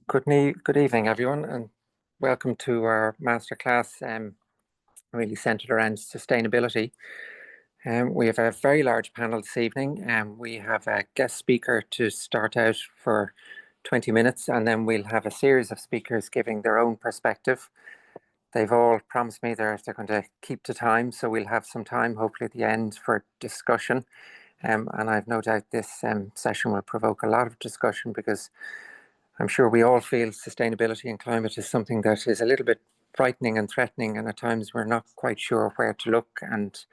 Good evening, everyone, and welcome to our masterclass, really centered around sustainability. We have a very large panel this evening. We have a guest speaker to start out for 20 minutes, and then we'll have a series of speakers giving their own perspective. They've all promised me they're going to keep to time, so we'll have some time, hopefully at the end, for discussion. And I've no doubt this session will provoke a lot of discussion, because I'm sure we all feel sustainability and climate is something that is a little bit frightening and threatening, and at times we're not quite sure where to look and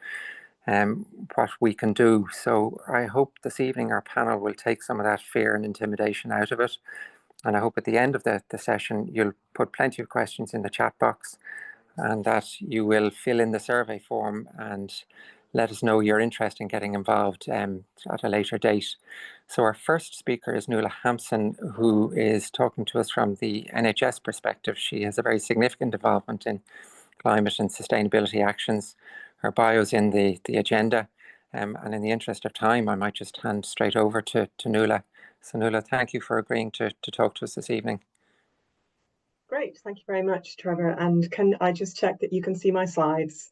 what we can do. So I hope this evening our panel will take some of that fear and intimidation out of it. And I hope at the end of the session you'll put plenty of questions in the chat box, and that you will fill in the survey form and let us know your interest in getting involved at a later date. So our first speaker is Nuala Hampson, who is talking to us from the NHS perspective. She has a very significant involvement in climate and sustainability actions. Her bio's in the agenda, and in the interest of time, I might just hand straight over to Nuala. So Nuala, thank you for agreeing to talk to us this evening. Great, thank you very much, Trevor. And can I just check that you can see my slides?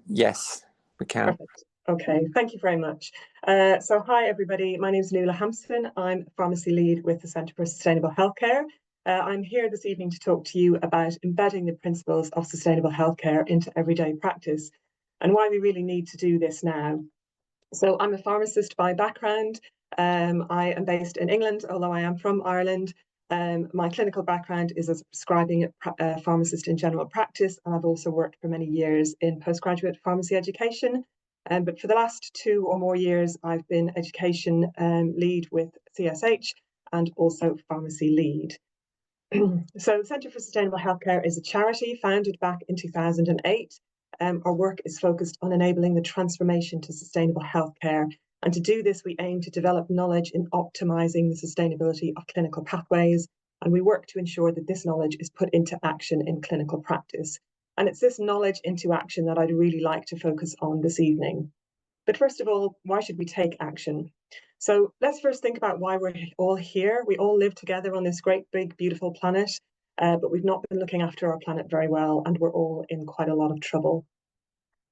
Yes, we can. Perfect. Okay, thank you very much. So hi, everybody. My name is Nuala Hampson. I'm Pharmacy Lead with the Centre for Sustainable Healthcare. I'm here this evening to talk to you about embedding the principles of sustainable healthcare into everyday practice, and why we really need to do this now. So I'm a pharmacist by background. I am based in England, although I am from Ireland. My clinical background is as a prescribing pharmacist in general practice, and I've also worked for many years in postgraduate pharmacy education. But for the last 2 or more years, I've been education lead with CSH and also pharmacy lead. So the Centre for Sustainable Healthcare is a charity founded back in 2008. Our work is focused on enabling the transformation to sustainable healthcare. And to do this, we aim to develop knowledge in optimizing the sustainability of clinical pathways. And we work to ensure that this knowledge is put into action in clinical practice. And it's this knowledge into action that I'd really like to focus on this evening. But first of all, why should we take action? So let's first think about why we're all here. We all live together on this great, big, beautiful planet, but we've not been looking after our planet very well, and we're all in quite a lot of trouble.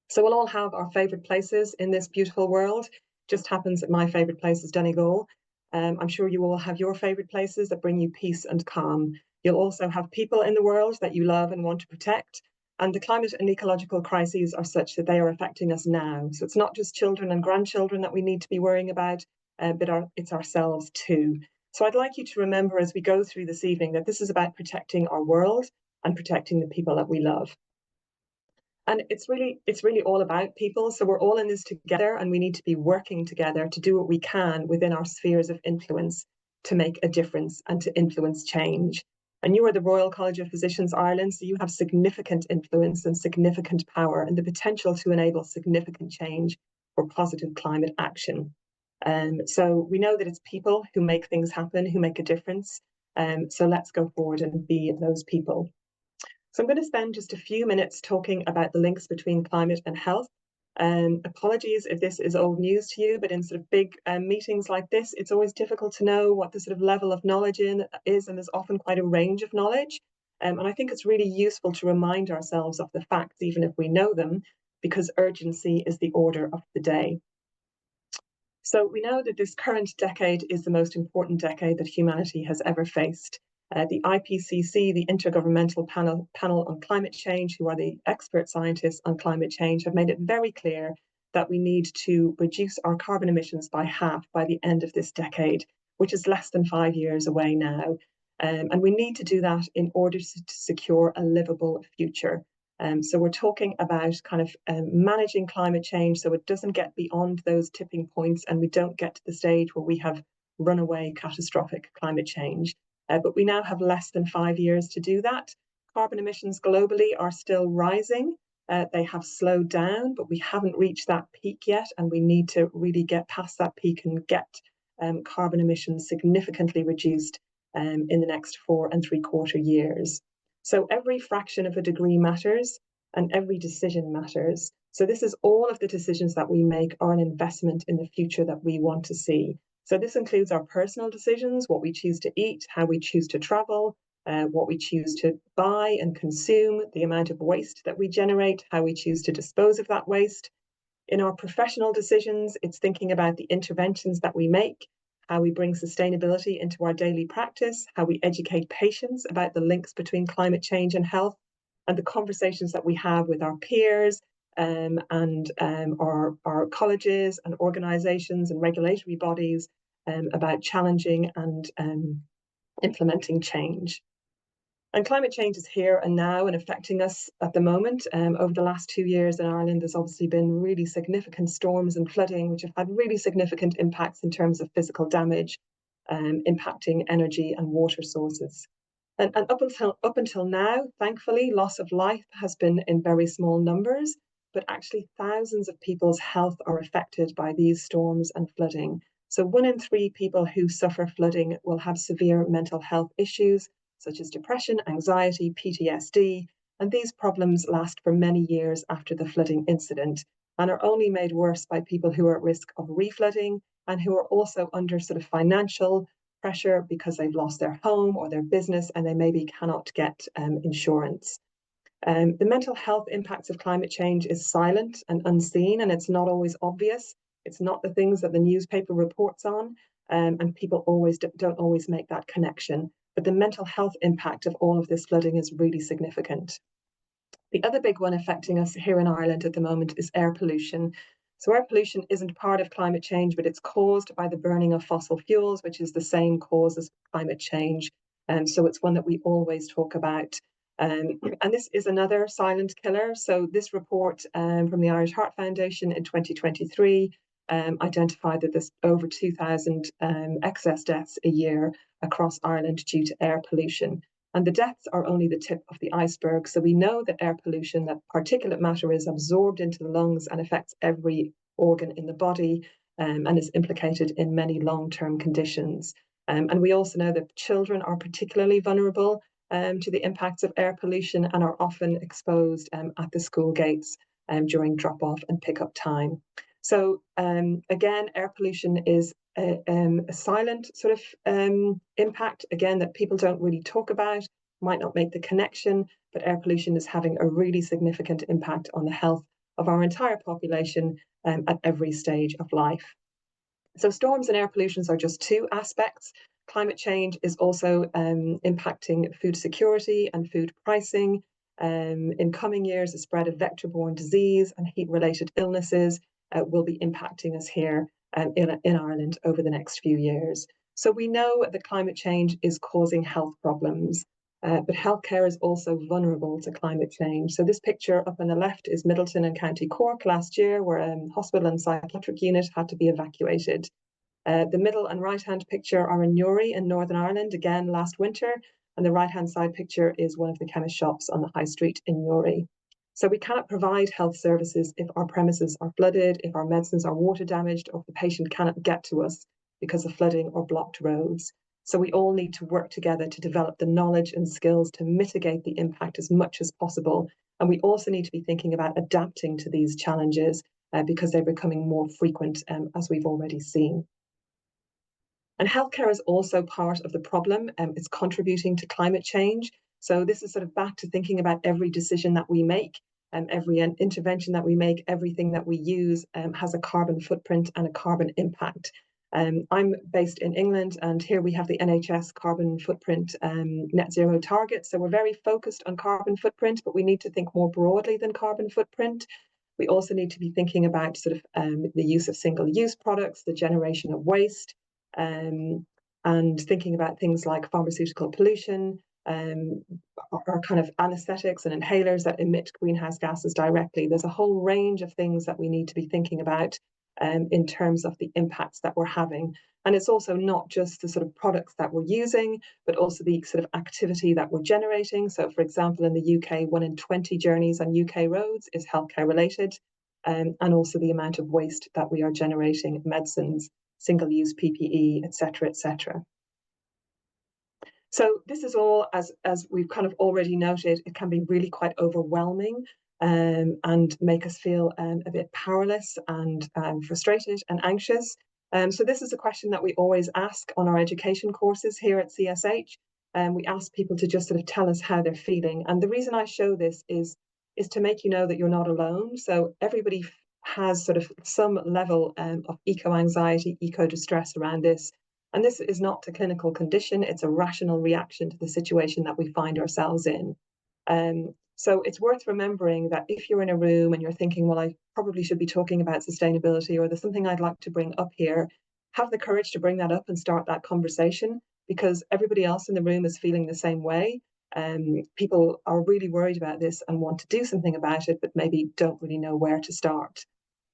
So we'll all have our favourite places in this beautiful world. Just happens that my favourite place is Donegal. I'm sure you all have your favourite places that bring you peace and calm. You'll also have people in the world that you love and want to protect. And the climate and ecological crises are such that they are affecting us now. So it's not just children and grandchildren that we need to be worrying about, but it's ourselves too. So I'd like you to remember as we go through this evening that this is about protecting our world and protecting the people that we love. And it's really all about people. So we're all in this together, and we need to be working together to do what we can within our spheres of influence to make a difference and to influence change. And you are the Royal College of Physicians Ireland, so you have significant influence and significant power and the potential to enable significant change for positive climate action. So we know that it's people who make things happen, who make a difference. So let's go forward and be those people. So I'm going to spend just a few minutes talking about the links between climate and health. Apologies if this is old news to you, but in sort of big meetings like this, it's always difficult to know what the sort of level of knowledge is, and there's often quite a range of knowledge. And I think it's really useful to remind ourselves of the facts, even if we know them, because urgency is the order of the day. So we know that this current decade is the most important decade that humanity has ever faced. The IPCC, the Intergovernmental Panel on Climate Change, who are the expert scientists on climate change, have made it very clear that we need to reduce our carbon emissions by half by the end of this decade, which is less than 5 years away now. And we need to do that in order to secure a livable future. So we're talking about kind of managing climate change so it doesn't get beyond those tipping points and we don't get to the stage where we have runaway catastrophic climate change. But we now have less than 5 years to do that. Carbon emissions globally are still rising. They have slowed down, but we haven't reached that peak yet. And we need to really get past that peak and get carbon emissions significantly reduced in the next 4 3/4 years. So every fraction of a degree matters and every decision matters. So this is all of the decisions that we make are an investment in the future that we want to see. So this includes our personal decisions, what we choose to eat, how we choose to travel, what we choose to buy and consume, the amount of waste that we generate, how we choose to dispose of that waste. In our professional decisions, it's thinking about the interventions that we make, how we bring sustainability into our daily practice, how we educate patients about the links between climate change and health, and the conversations that we have with our peers and our colleges and organisations and regulatory bodies about challenging and implementing change. And climate change is here and now and affecting us at the moment. Over the last 2 years in Ireland, there's obviously been really significant storms and flooding, which have had really significant impacts in terms of physical damage, impacting energy and water sources. And up until now, thankfully, loss of life has been in very small numbers, but actually thousands of people's health are affected by these storms and flooding. So 1 in 3 people who suffer flooding will have severe mental health issues, such as depression, anxiety, PTSD, and these problems last for many years after the flooding incident and are only made worse by people who are at risk of reflooding and who are also under sort of financial pressure because they've lost their home or their business and they maybe cannot get insurance. The mental health impacts of climate change is silent and unseen, and it's not always obvious. It's not the things that the newspaper reports on, and people don't always make that connection. But the mental health impact of all of this flooding is really significant. The other big one affecting us here in Ireland at the moment is air pollution. So air pollution isn't part of climate change, but it's caused by the burning of fossil fuels, which is the same cause as climate change. So it's one that we always talk about. And this is another silent killer. So this report from the Irish Heart Foundation in 2023 identified that there's over 2,000 excess deaths a year across Ireland due to air pollution. And the deaths are only the tip of the iceberg. So we know that air pollution, that particulate matter is absorbed into the lungs and affects every organ in the body and is implicated in many long-term conditions. And we also know that children are particularly vulnerable to the impacts of air pollution and are often exposed at the school gates during drop-off and pick-up time. So again, air pollution is a silent sort of impact, again, that people don't really talk about, might not make the connection, but air pollution is having a really significant impact on the health of our entire population at every stage of life. So storms and air pollution are just 2 aspects. Climate change is also impacting food security and food pricing. In coming years, the spread of vector-borne disease and heat-related illnesses will be impacting us here in Ireland over the next few years. So we know that climate change is causing health problems, but healthcare is also vulnerable to climate change. So this picture up on the left is Middleton in County Cork last year, where a hospital and psychiatric unit had to be evacuated. The middle and right-hand picture are in Newry in Northern Ireland, again last winter, and the right-hand side picture is one of the chemist shops on the high street in Newry. So we cannot provide health services if our premises are flooded, if our medicines are water damaged, or if the patient cannot get to us because of flooding or blocked roads. So we all need to work together to develop the knowledge and skills to mitigate the impact as much as possible. And we also need to be thinking about adapting to these challenges because they're becoming more frequent, as we've already seen. And healthcare is also part of the problem. It's contributing to climate change. So this is sort of back to thinking about every decision that we make, every intervention that we make, everything that we use has a carbon footprint and a carbon impact. I'm based in England, and here we have the NHS carbon footprint net zero target. So we're very focused on carbon footprint, but we need to think more broadly than carbon footprint. We also need to be thinking about sort of the use of single-use products, the generation of waste, and thinking about things like pharmaceutical pollution, or kind of anesthetics and inhalers that emit greenhouse gases directly. There's a whole range of things that we need to be thinking about in terms of the impacts that we're having. And it's also not just the sort of products that we're using, but also the sort of activity that we're generating. So for example, in the UK, 1 in 20 journeys on UK roads is healthcare related, and also the amount of waste that we are generating, medicines, single-use PPE, etc., etc. So this is all, as we've kind of already noted, it can be really quite overwhelming and make us feel a bit powerless and frustrated and anxious. So this is a question that we always ask on our education courses here at CSH. We ask people to just sort of tell us how they're feeling. And the reason I show this is to make you know that you're not alone. So everybody has sort of some level of eco-anxiety, eco-distress around this. And this is not a clinical condition, it's a rational reaction to the situation that we find ourselves in. So it's worth remembering that if you're in a room and you're thinking, well, I probably should be talking about sustainability, or there's something I'd like to bring up here, have the courage to bring that up and start that conversation, because everybody else in the room is feeling the same way. People are really worried about this and want to do something about it, but maybe don't really know where to start.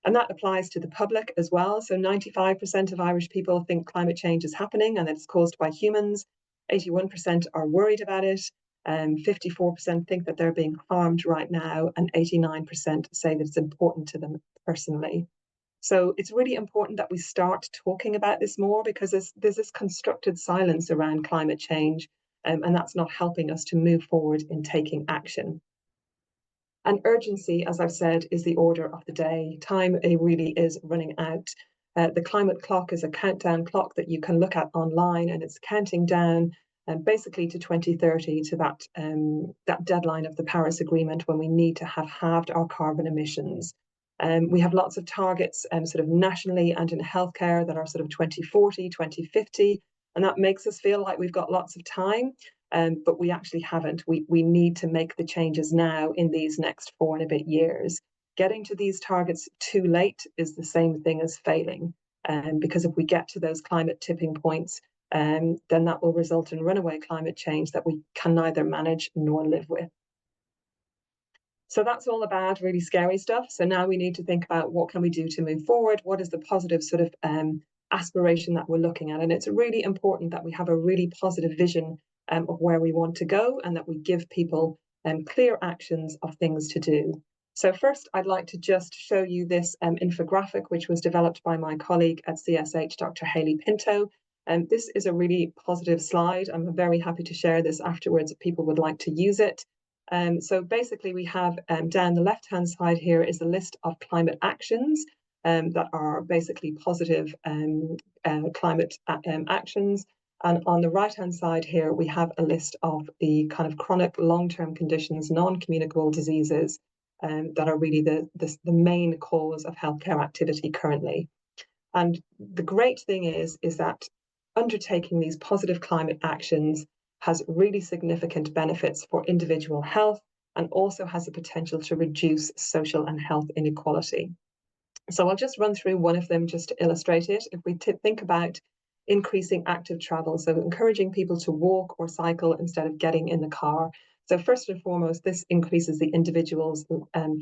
And that applies to the public as well. So 95% of Irish people think climate change is happening and that it's caused by humans. 81% are worried about it. 54% think that they're being harmed right now, and 89% say that it's important to them personally. So it's really important that we start talking about this more, because there's this constructed silence around climate change, and that's not helping us to move forward in taking action. And urgency, as I've said, is the order of the day. Time really is running out. The climate clock is a countdown clock that you can look at online, and it's counting down basically to 2030, to that deadline of the Paris Agreement, when we need to have halved our carbon emissions. We have lots of targets sort of nationally and in healthcare that are sort of 2040, 2050, and that makes us feel like we've got lots of time. But we actually haven't. We need to make the changes now in these next 4 and a bit years. Getting to these targets too late is the same thing as failing, because if we get to those climate tipping points, then that will result in runaway climate change that we can neither manage nor live with. So that's all the bad, really scary stuff. So now we need to think about, what can we do to move forward? What is the positive sort of aspiration that we're looking at? And it's really important that we have a really positive vision of where we want to go, and that we give people clear actions of things to do. So first, I'd like to just show you this infographic, which was developed by my colleague at CSH, Dr. Hayley Pinto. This is a really positive slide. I'm very happy to share this afterwards if people would like to use it. So basically, we have down the left-hand side here is a list of climate actions that are basically positive climate actions. And on the right-hand side here, we have a list of the kind of chronic long-term conditions, non-communicable diseases that are really the main cause of healthcare activity currently. And the great thing is that undertaking these positive climate actions has really significant benefits for individual health, and also has the potential to reduce social and health inequality. So I'll just run through one of them just to illustrate it. If we think about increasing active travel, so encouraging people to walk or cycle instead of getting in the car. So first and foremost, this increases the individual's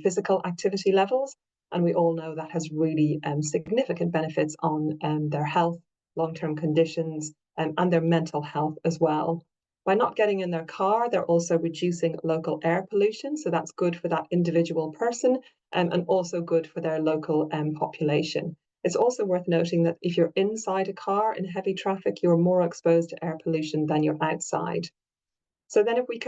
physical activity levels, and we all know that has really significant benefits on their health, long-term conditions, and their mental health as well. By not getting in their car, they're also reducing local air pollution, so that's good for that individual person, and also good for their local population. It's also worth noting that if you're inside a car in heavy traffic, you're more exposed to air pollution than you're outside. So then if we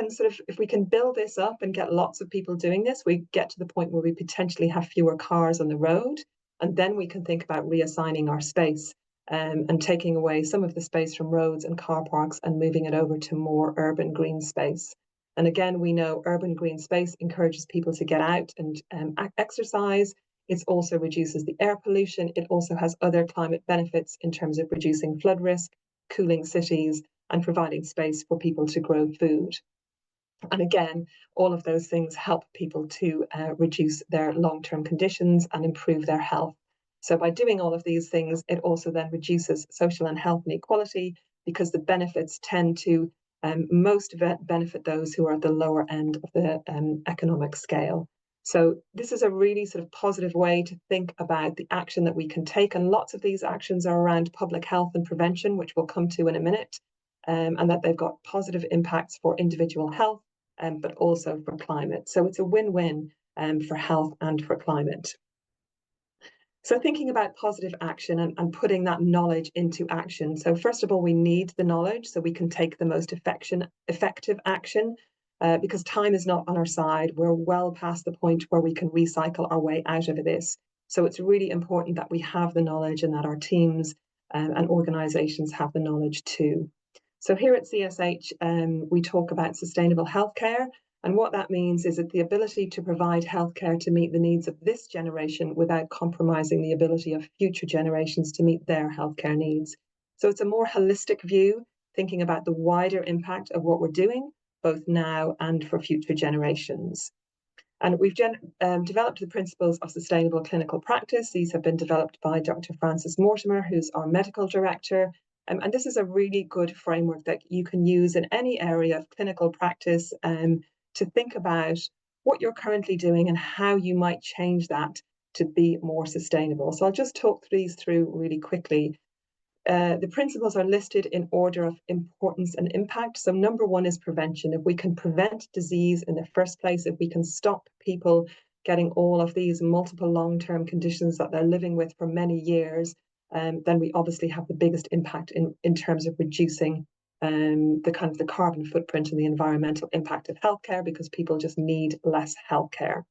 can build this up and get lots of people doing this, we get to the point where we potentially have fewer cars on the road, and then we can think about reassigning our space and taking away some of the space from roads and car parks and moving it over to more urban green space. And again, we know urban green space encourages people to get out and exercise. It also reduces the air pollution. It also has other climate benefits in terms of reducing flood risk, cooling cities, and providing space for people to grow food. And again, all of those things help people to reduce their long-term conditions and improve their health. So by doing all of these things, it also then reduces social and health inequality, because the benefits tend to most benefit those who are at the lower end of the economic scale. So this is a really sort of positive way to think about the action that we can take. And lots of these actions are around public health and prevention, which we'll come to in a minute, and that they've got positive impacts for individual health, but also for climate. So it's a win-win for health and for climate. So thinking about positive action and putting that knowledge into action. So first of all, we need the knowledge so we can take the most effective action. Because time is not on our side. We're well past the point where we can recycle our way out of this. So it's really important that we have the knowledge and that our teams and organisations have the knowledge too. So here at CSH, we talk about sustainable healthcare. And what that means is that the ability to provide healthcare to meet the needs of this generation without compromising the ability of future generations to meet their healthcare needs. So it's a more holistic view, thinking about the wider impact of what we're doing, both now and for future generations. And we've developed the principles of sustainable clinical practice. These have been developed by Dr. Frances Mortimer, who's our medical director. And this is a really good framework that you can use in any area of clinical practice to think about what you're currently doing and how you might change that to be more sustainable. So I'll just talk these through really quickly. The principles are listed in order of importance and impact. So number one is prevention. If we can prevent disease in the first place, if we can stop people getting all of these multiple long-term conditions that they're living with for many years, then we obviously have the biggest impact in terms of reducing the carbon footprint and the environmental impact of healthcare, because people just need less healthcare.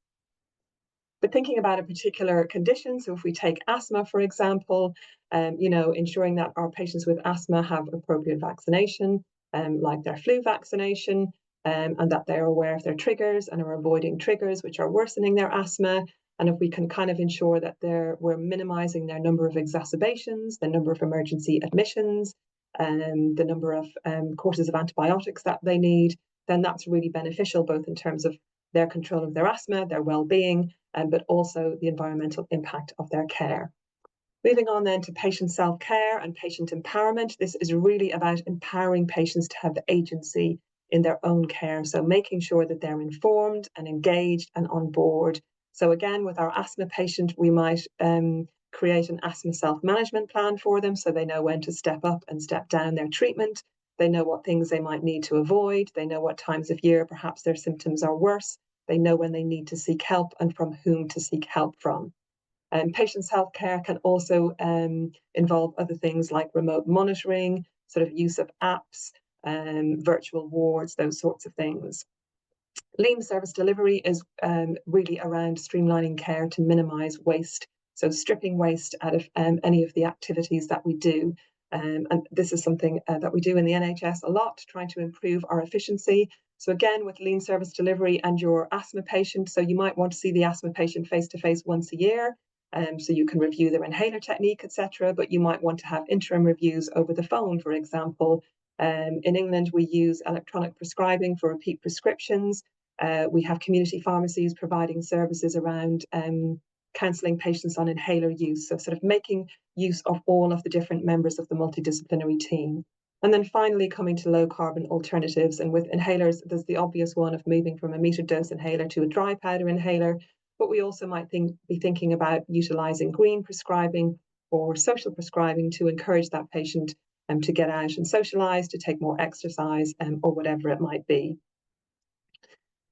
But thinking about a particular condition, so if we take asthma, for example, ensuring that our patients with asthma have appropriate vaccination, like their flu vaccination, and that they're aware of their triggers and are avoiding triggers which are worsening their asthma. And if we can kind of ensure that we're minimizing their number of exacerbations, the number of emergency admissions, the number of courses of antibiotics that they need, then that's really beneficial, both in terms of their control of their asthma, their well-being, but also the environmental impact of their care. Moving on then to patient self-care and patient empowerment. This is really about empowering patients to have agency in their own care. So making sure that they're informed and engaged and on board. So again, with our asthma patient, we might create an asthma self-management plan for them, so they know when to step up and step down their treatment. They know what things they might need to avoid. They know what times of year perhaps their symptoms are worse. They know when they need to seek help and from whom to seek help from. Patients' healthcare can also involve other things like remote monitoring, sort of use of apps, virtual wards, those sorts of things. Lean service delivery is really around streamlining care to minimize waste. So stripping waste out of any of the activities that we do. And this is something that we do in the NHS a lot, trying to improve our efficiency. So again, with lean service delivery and your asthma patient, so you might want to see the asthma patient face-to-face once a year, so you can review their inhaler technique, etc. But you might want to have interim reviews over the phone, for example. In England, we use electronic prescribing for repeat prescriptions. We have community pharmacies providing services around counselling patients on inhaler use, so sort of making use of all of the different members of the multidisciplinary team. And then finally, coming to low carbon alternatives. And with inhalers, there's the obvious one of moving from a metered dose inhaler to a dry powder inhaler. But we also might be thinking about utilising green prescribing or social prescribing to encourage that patient to get out and socialise, to take more exercise, or whatever it might be.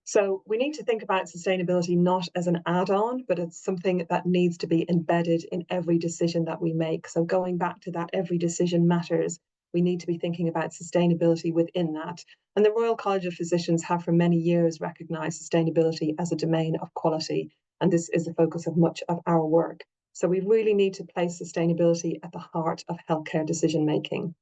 So we need to think about sustainability not as an add-on, but it's something that needs to be embedded in every decision that we make. So going back to that, every decision matters. We need to be thinking about sustainability within that. And the Royal College of Physicians have for many years recognised sustainability as a domain of quality. And this is the focus of much of our work. So we really need to place sustainability at the heart of healthcare decision making.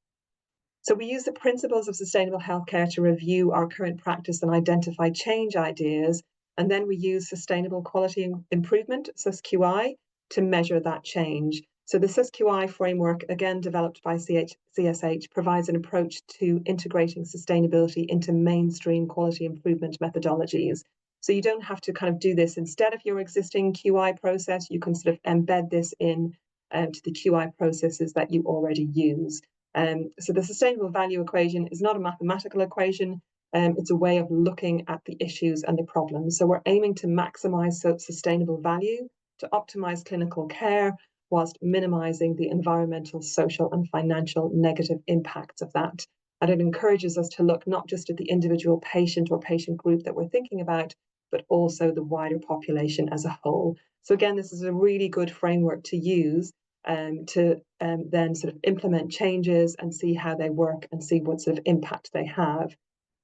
So we use the principles of sustainable healthcare to review our current practice and identify change ideas. And then we use sustainable quality improvement, SUSQI, to measure that change. So the SUSQI framework, again developed by CSH, provides an approach to integrating sustainability into mainstream quality improvement methodologies. So you don't have to kind of do this instead of your existing QI process. You can sort of embed this in to the QI processes that you already use. So the sustainable value equation is not a mathematical equation. It's a way of looking at the issues and the problems. So we're aiming to maximize sustainable value, to optimize clinical care, whilst minimizing the environmental, social, and financial negative impacts of that. And it encourages us to look not just at the individual patient or patient group that we're thinking about, but also the wider population as a whole. So again, this is a really good framework to use to then sort of implement changes and see how they work and see what sort of impact they have.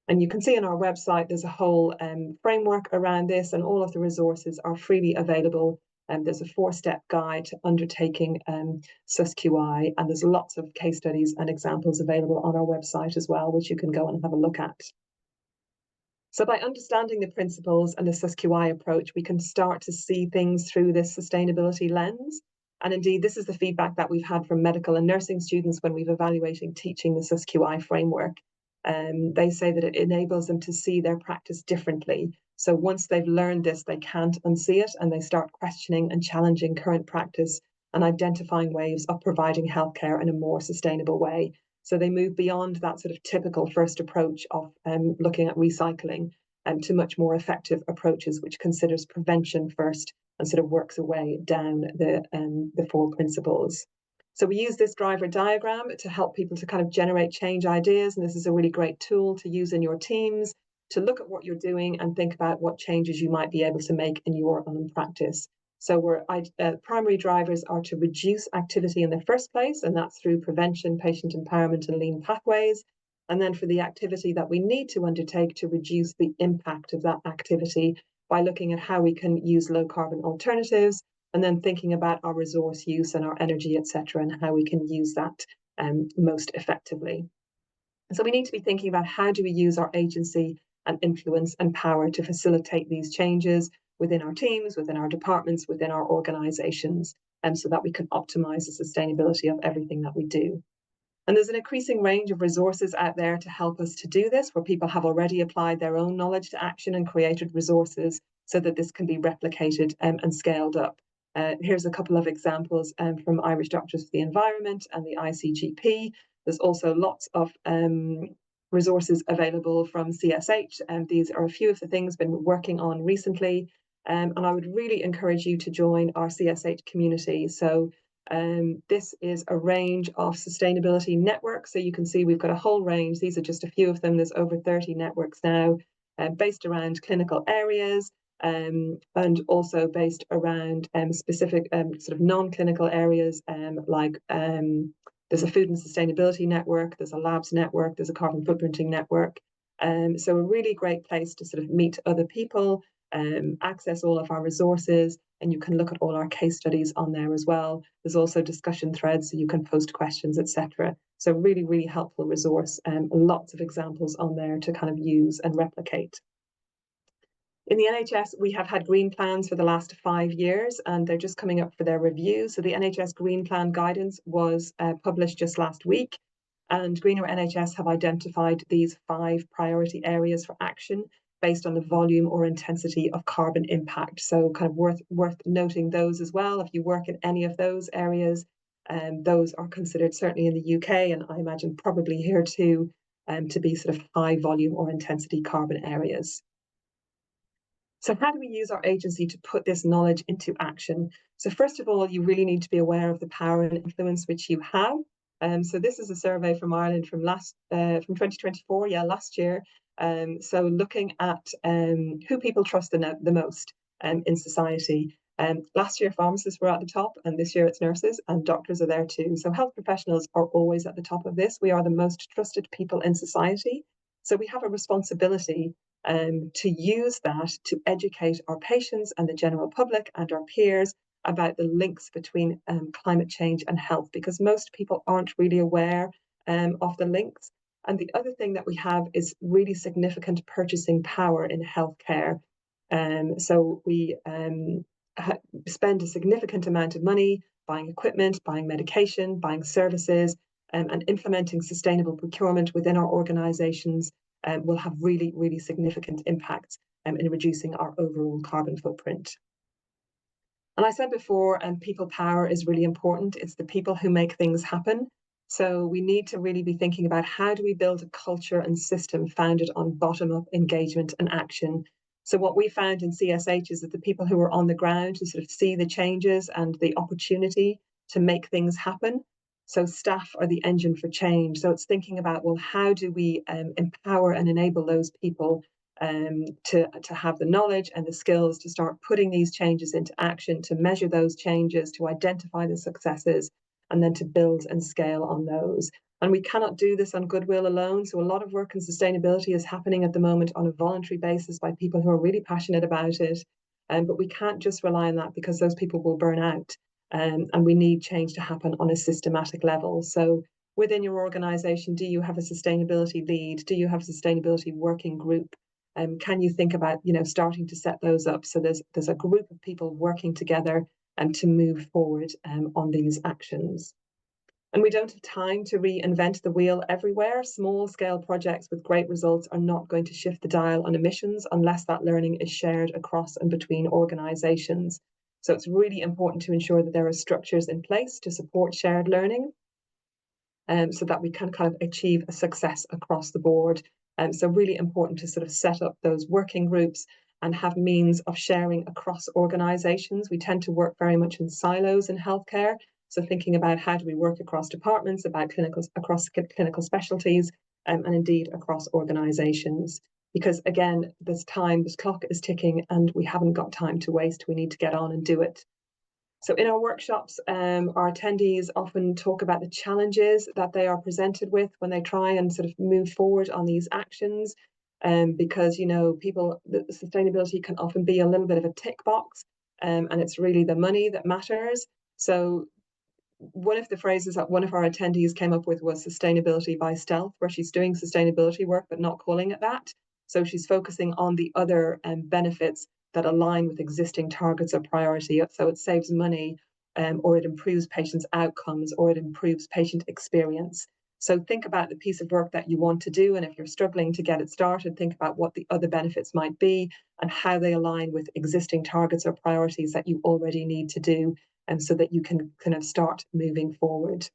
And you can see on our website, there's a whole framework around this, and all of the resources are freely available There's a 4-step guide to undertaking SUSQI, and there's lots of case studies and examples available on our website as well, which you can go and have a look at. So by understanding the principles and the SUSQI approach, we can start to see things through this sustainability lens. And indeed, this is the feedback that we've had from medical and nursing students when we've evaluating teaching the SUSQI framework. They say that it enables them to see their practice differently. So once they've learned this, they can't unsee it, and they start questioning and challenging current practice and identifying ways of providing healthcare in a more sustainable way. So they move beyond that sort of typical first approach of looking at recycling to much more effective approaches, which considers prevention first and sort of works away down the 4 principles. So we use this driver diagram to help people to kind of generate change ideas. And this is a really great tool to use in your teams to look at what you're doing and think about what changes you might be able to make in your own practice. So primary drivers are to reduce activity in the first place, and that's through prevention, patient empowerment, and lean pathways. And then for the activity that we need to undertake, to reduce the impact of that activity by looking at how we can use low carbon alternatives, and then thinking about our resource use and our energy, etc., and how we can use that most effectively. So we need to be thinking about how do we use our agency and influence and power to facilitate these changes within our teams, within our departments, within our organizations, so that we can optimize the sustainability of everything that we do. And there's an increasing range of resources out there to help us to do this, where people have already applied their own knowledge to action and created resources so that this can be replicated and scaled up. Here's a couple of examples from Irish Doctors for the Environment and the ICGP. There's also lots of resources available from CSH, and these are a few of the things we've been working on recently. And I would really encourage you to join our CSH community. So this is a range of sustainability networks. So you can see we've got a whole range. These are just a few of them. There's over 30 networks now based around clinical areas and also based around specific sort of non-clinical areas like there's a food and sustainability network, there's a labs network, there's a carbon footprinting network. So a really great place to sort of meet other people, access all of our resources, and you can look at all our case studies on there as well. There's also discussion threads, so you can post questions, etc. So really, really helpful resource, lots of examples on there to kind of use and replicate. In the NHS, we have had green plans for the last 5 years, and they're just coming up for their review. So the NHS Green Plan guidance was published just last week, and Greener NHS have identified these 5 priority areas for action based on the volume or intensity of carbon impact. So kind of worth noting those as well. If you work in any of those areas, those are considered, certainly in the UK, and I imagine probably here too, to be sort of high volume or intensity carbon areas. So how do we use our agency to put this knowledge into action? So first of all, you really need to be aware of the power and influence which you have. So this is a survey from Ireland from 2024, last year. So looking at who people trust the most in society. Last year, pharmacists were at the top, and this year it's nurses, and doctors are there too. So health professionals are always at the top of this. We are the most trusted people in society. So we have a responsibility to use that to educate our patients and the general public and our peers about the links between climate change and health, because most people aren't really aware of the links. And the other thing that we have is really significant purchasing power in healthcare. So we spend a significant amount of money buying equipment, buying medication, buying services, and implementing sustainable procurement within our organizations will have really, really significant impacts in reducing our overall carbon footprint. And I said before, people power is really important. It's the people who make things happen. So we need to really be thinking about how do we build a culture and system founded on bottom-up engagement and action. So what we found in CSH is that the people who are on the ground to sort of see the changes and the opportunity to make things happen. So staff are the engine for change. So it's thinking about, well, how do we empower and enable those people to have the knowledge and the skills to start putting these changes into action, to measure those changes, to identify the successes, and then to build and scale on those. And we cannot do this on goodwill alone. So a lot of work in sustainability is happening at the moment on a voluntary basis by people who are really passionate about it. But we can't just rely on that, because those people will burn out. And we need change to happen on a systematic level. So within your organization, do you have a sustainability lead? Do you have a sustainability working group? Can you think about, starting to set those up so there's a group of people working together and to move forward on these actions? And we don't have time to reinvent the wheel everywhere. Small scale projects with great results are not going to shift the dial on emissions unless that learning is shared across and between organizations. So it's really important to ensure that there are structures in place to support shared learning, so that we can kind of achieve a success across the board. So really important to sort of set up those working groups and have means of sharing across organizations. We tend to work very much in silos in healthcare. So thinking about how do we work across departments, across clinical specialties, and indeed across organizations. Because again, this clock is ticking and we haven't got time to waste. We need to get on and do it. So in our workshops, our attendees often talk about the challenges that they are presented with when they try and sort of move forward on these actions. Because, sustainability can often be a little bit of a tick box, and it's really the money that matters. So one of the phrases that one of our attendees came up with was sustainability by stealth, where she's doing sustainability work, but not calling it that. So she's focusing on the other benefits that align with existing targets or priority. So it saves money, or it improves patients' outcomes, or it improves patient experience. So think about the piece of work that you want to do. And if you're struggling to get it started, think about what the other benefits might be and how they align with existing targets or priorities that you already need to do, and so that you can kind of start moving forward.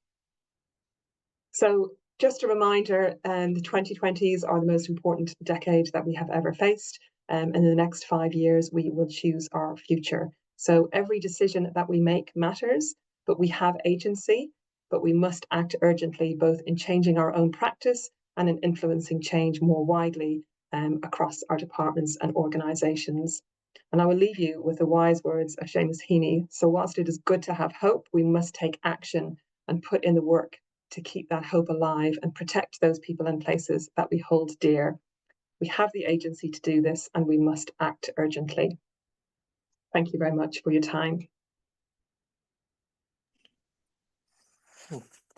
So just a reminder, the 2020s are the most important decade that we have ever faced. And in the next 5 years, we will choose our future. So every decision that we make matters, but we have agency, but we must act urgently, both in changing our own practice and in influencing change more widely across our departments and organizations. And I will leave you with the wise words of Seamus Heaney. So whilst it is good to have hope, we must take action and put in the work to keep that hope alive and protect those people and places that we hold dear. We have the agency to do this, and we must act urgently. Thank you very much for your time.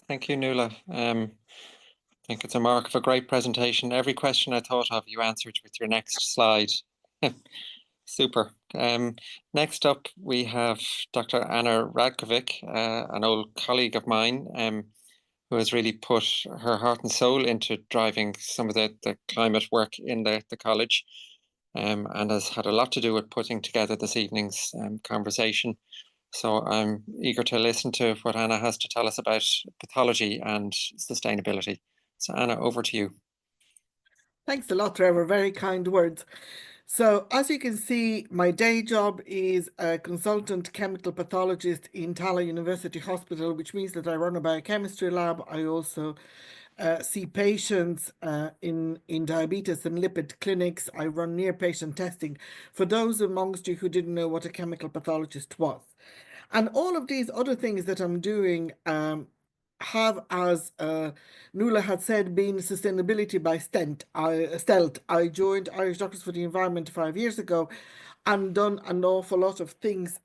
Thank you, Nuala. I think it's a mark of a great presentation. Every question I thought of, you answered with your next slide. Super. Next up, we have Dr. Anna Radkovic, an old colleague of mine, who has really put her heart and soul into driving some of the climate work in the college, and has had a lot to do with putting together this evening's conversation. So I'm eager to listen to what Anna has to tell us about pathology and sustainability. So Anna, over to you. Thanks a lot, Trevor. Very kind words. So as you can see, my day job is a consultant chemical pathologist in Tala University Hospital, which means that I run a biochemistry lab. I also see patients in diabetes and lipid clinics. I run near patient testing for those amongst you who didn't know what a chemical pathologist was. And all of these other things that I'm doing have, as Nuala had said, been sustainability by stealth. I joined Irish Doctors for the Environment 5 years ago and done an awful lot of things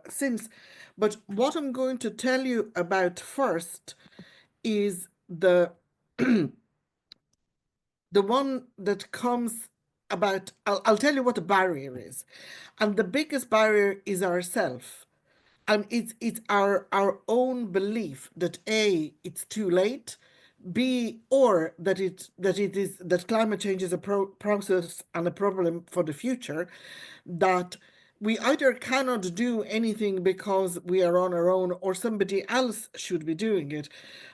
since. But what I'm going to tell you about first is the the one that comes about. I'll tell you what the barrier is. And the biggest barrier is ourself. And it's our own belief that A, it's too late, B, or that climate change is a process and a problem for the future, that we either cannot do anything because we are on our own, or somebody else should be doing it.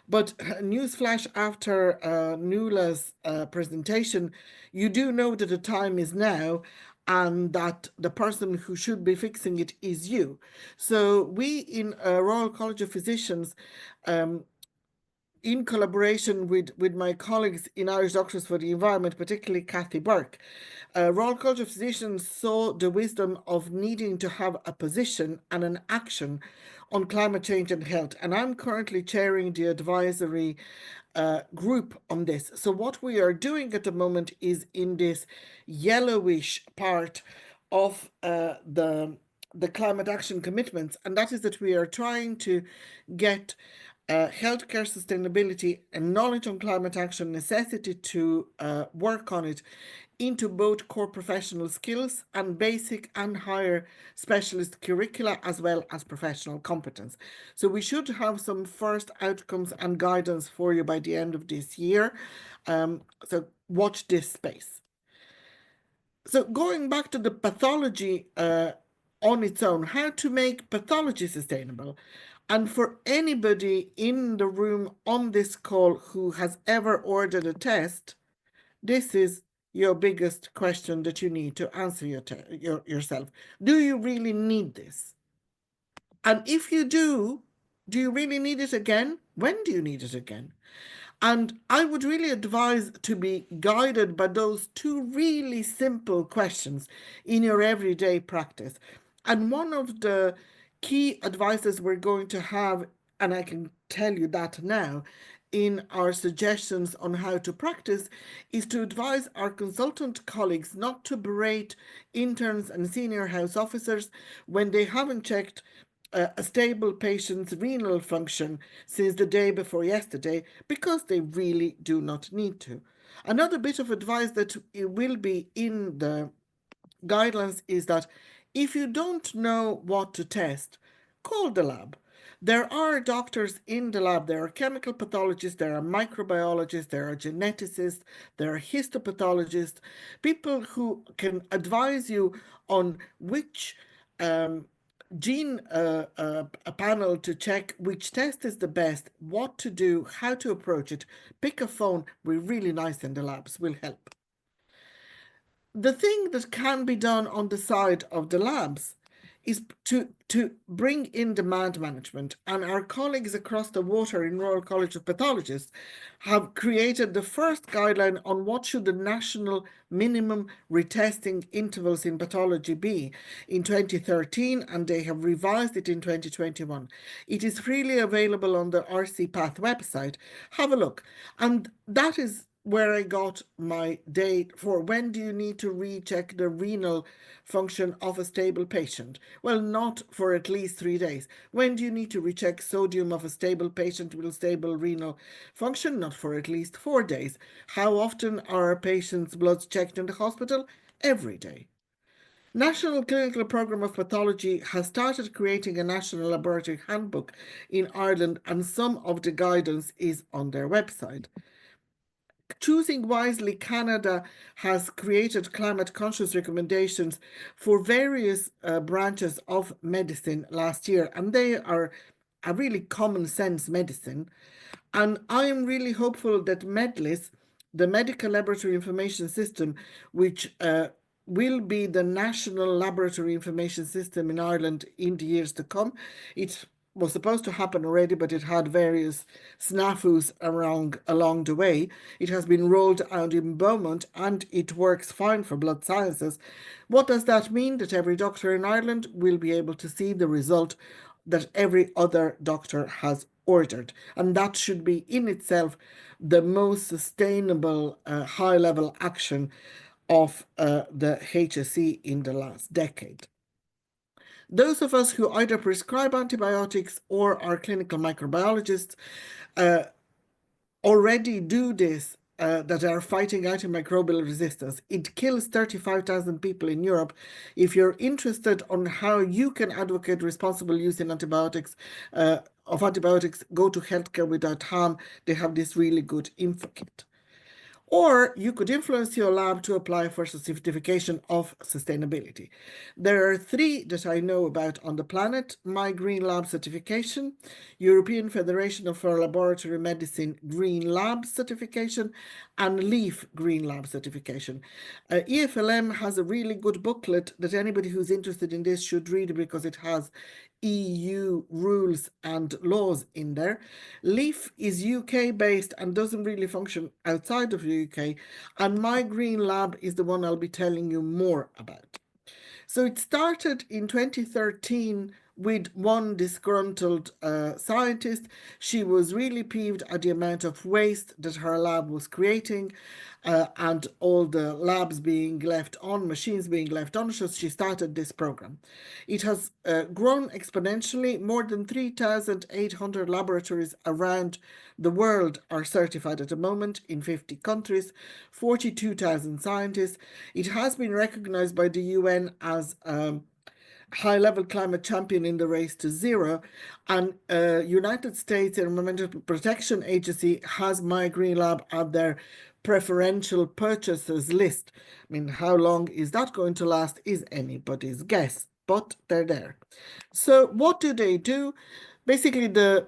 But newsflash, after Nuala's presentation, you do know that the time is now, and that the person who should be fixing it is you. So we in Royal College of Physicians, in collaboration with my colleagues in Irish Doctors for the Environment, particularly Cathy Burke, Royal College of Physicians saw the wisdom of needing to have a position and an action on climate change and health. And I'm currently chairing the advisory group on this. So what we are doing at the moment is in this yellowish part of the climate action commitments, and that is that we are trying to get healthcare sustainability and knowledge on climate action, necessity to work on it, into both core professional skills and basic and higher specialist curricula, as well as professional competence. So we should have some first outcomes and guidance for you by the end of this year. So watch this space. So going back to the pathology on its own, how to make pathology sustainable. And for anybody in the room on this call who has ever ordered a test, this is your biggest question that you need to answer yourself. Do you really need this? And if you do you really need it again? When do you need it again? And I would really advise to be guided by those two really simple questions in your everyday practice. And one of the key advices we're going to have, and I can tell you that now, in our suggestions on how to practice, is to advise our consultant colleagues not to berate interns and senior house officers when they haven't checked a stable patient's renal function since the day before yesterday, because they really do not need to. Another bit of advice that will be in the guidelines is that if you don't know what to test, call the lab. There are doctors in the lab. There are chemical pathologists, there are microbiologists, there are geneticists, there are histopathologists, people who can advise you on which gene a panel to check, which test is the best, what to do, how to approach it. Pick a phone. We're really nice in the labs. We'll help. The thing that can be done on the side of the labs is to bring in demand management. And our colleagues across the water in Royal College of Pathologists have created the first guideline on what should the national minimum retesting intervals in pathology be in 2013, and they have revised it in 2021. It is freely available on the RCPI website. Have a look. And that is where I got my date for when do you need to recheck the renal function of a stable patient. Well, not for at least 3 days. When do you need to recheck sodium of a stable patient with stable renal function? Not for at least 4 days. How often are a patient's bloods checked in the hospital? Every day. National Clinical Programme of Pathology has started creating a national laboratory handbook in Ireland, and some of the guidance is on their website. Choosing Wisely Canada has created climate conscious recommendations for various branches of medicine last year, and they are a really common sense medicine. And I am really hopeful that MEDLIS, the Medical Laboratory Information System, which will be the national laboratory information system in Ireland in the years to come. It was supposed to happen already, but it had various snafus along the way. It has been rolled out in Beaumont, and it works fine for blood sciences. What does that mean? That every doctor in Ireland will be able to see the result that every other doctor has ordered. And that should be in itself the most sustainable high-level action of the HSE in the last decade. Those of us who either prescribe antibiotics or are clinical microbiologists already do this, that are fighting antimicrobial resistance. It kills 35,000 people in Europe. If you're interested on how you can advocate responsible use in antibiotics, go to Healthcare Without Harm. They have this really good info kit. Or you could influence your lab to apply for certification of sustainability. There are 3 that I know about on the planet: My Green Lab certification, European Federation of Laboratory Medicine Green Lab certification, and LEAF Green Lab certification. EFLM has a really good booklet that anybody who's interested in this should read, because it has EU rules and laws in there. LEAF is UK based and doesn't really function outside of the UK, and My Green Lab is the one I'll be telling you more about. So it started in 2013 with one disgruntled scientist. She was really peeved at the amount of waste that her lab was creating and all the labs being left on, machines being left on, so she started this program. It has grown exponentially. More than 3,800 laboratories around the world are certified at the moment in 50 countries, 42,000 scientists. It has been recognized by the UN as high-level climate champion in the race to zero, and United States Environmental Protection Agency has My Green Lab at their preferential purchasers list. I mean, how long is that going to last is anybody's guess, but they're there. So what do they do? Basically, the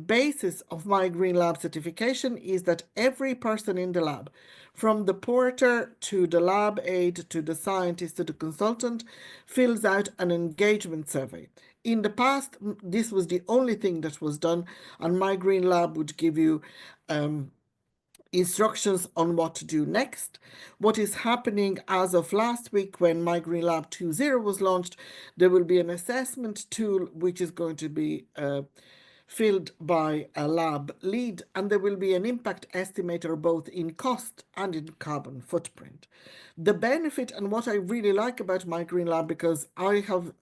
basis of My Green Lab certification is that every person in the lab, from the porter to the lab aide to the scientist to the consultant, fills out an engagement survey. In the past, this was the only thing that was done, and My Green Lab would give you instructions on what to do next. What is happening as of last week, when My Green Lab 2.0 was launched, there will be an assessment tool which is going to be filled by a lab lead, and there will be an impact estimator both in cost and in carbon footprint. The benefit, and what I really like about My Green Lab, because I have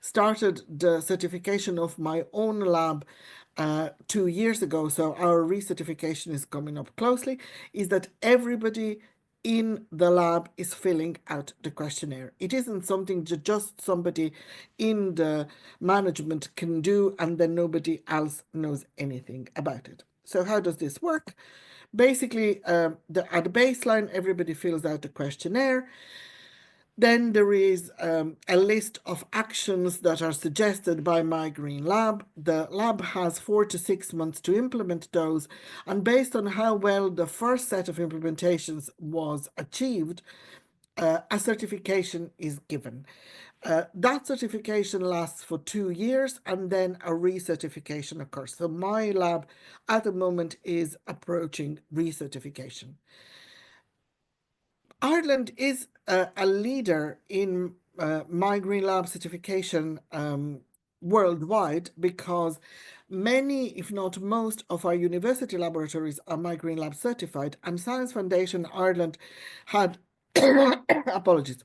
started the certification of my own lab 2 years ago, so our recertification is coming up closely, is that everybody in the lab is filling out the questionnaire. It isn't something that just somebody in the management can do and then nobody else knows anything about it. So how does this work? Basically, at the baseline, everybody fills out the questionnaire. Then there is a list of actions that are suggested by My Green Lab. The lab has 4 to 6 months to implement those, and based on how well the first set of implementations was achieved, a certification is given. That certification lasts for 2 years, and then a recertification occurs. So my lab at the moment is approaching recertification. Ireland is a leader in My Green Lab certification worldwide, because many, if not most, of our university laboratories are My Green Lab certified, and Science Foundation Ireland had, apologies,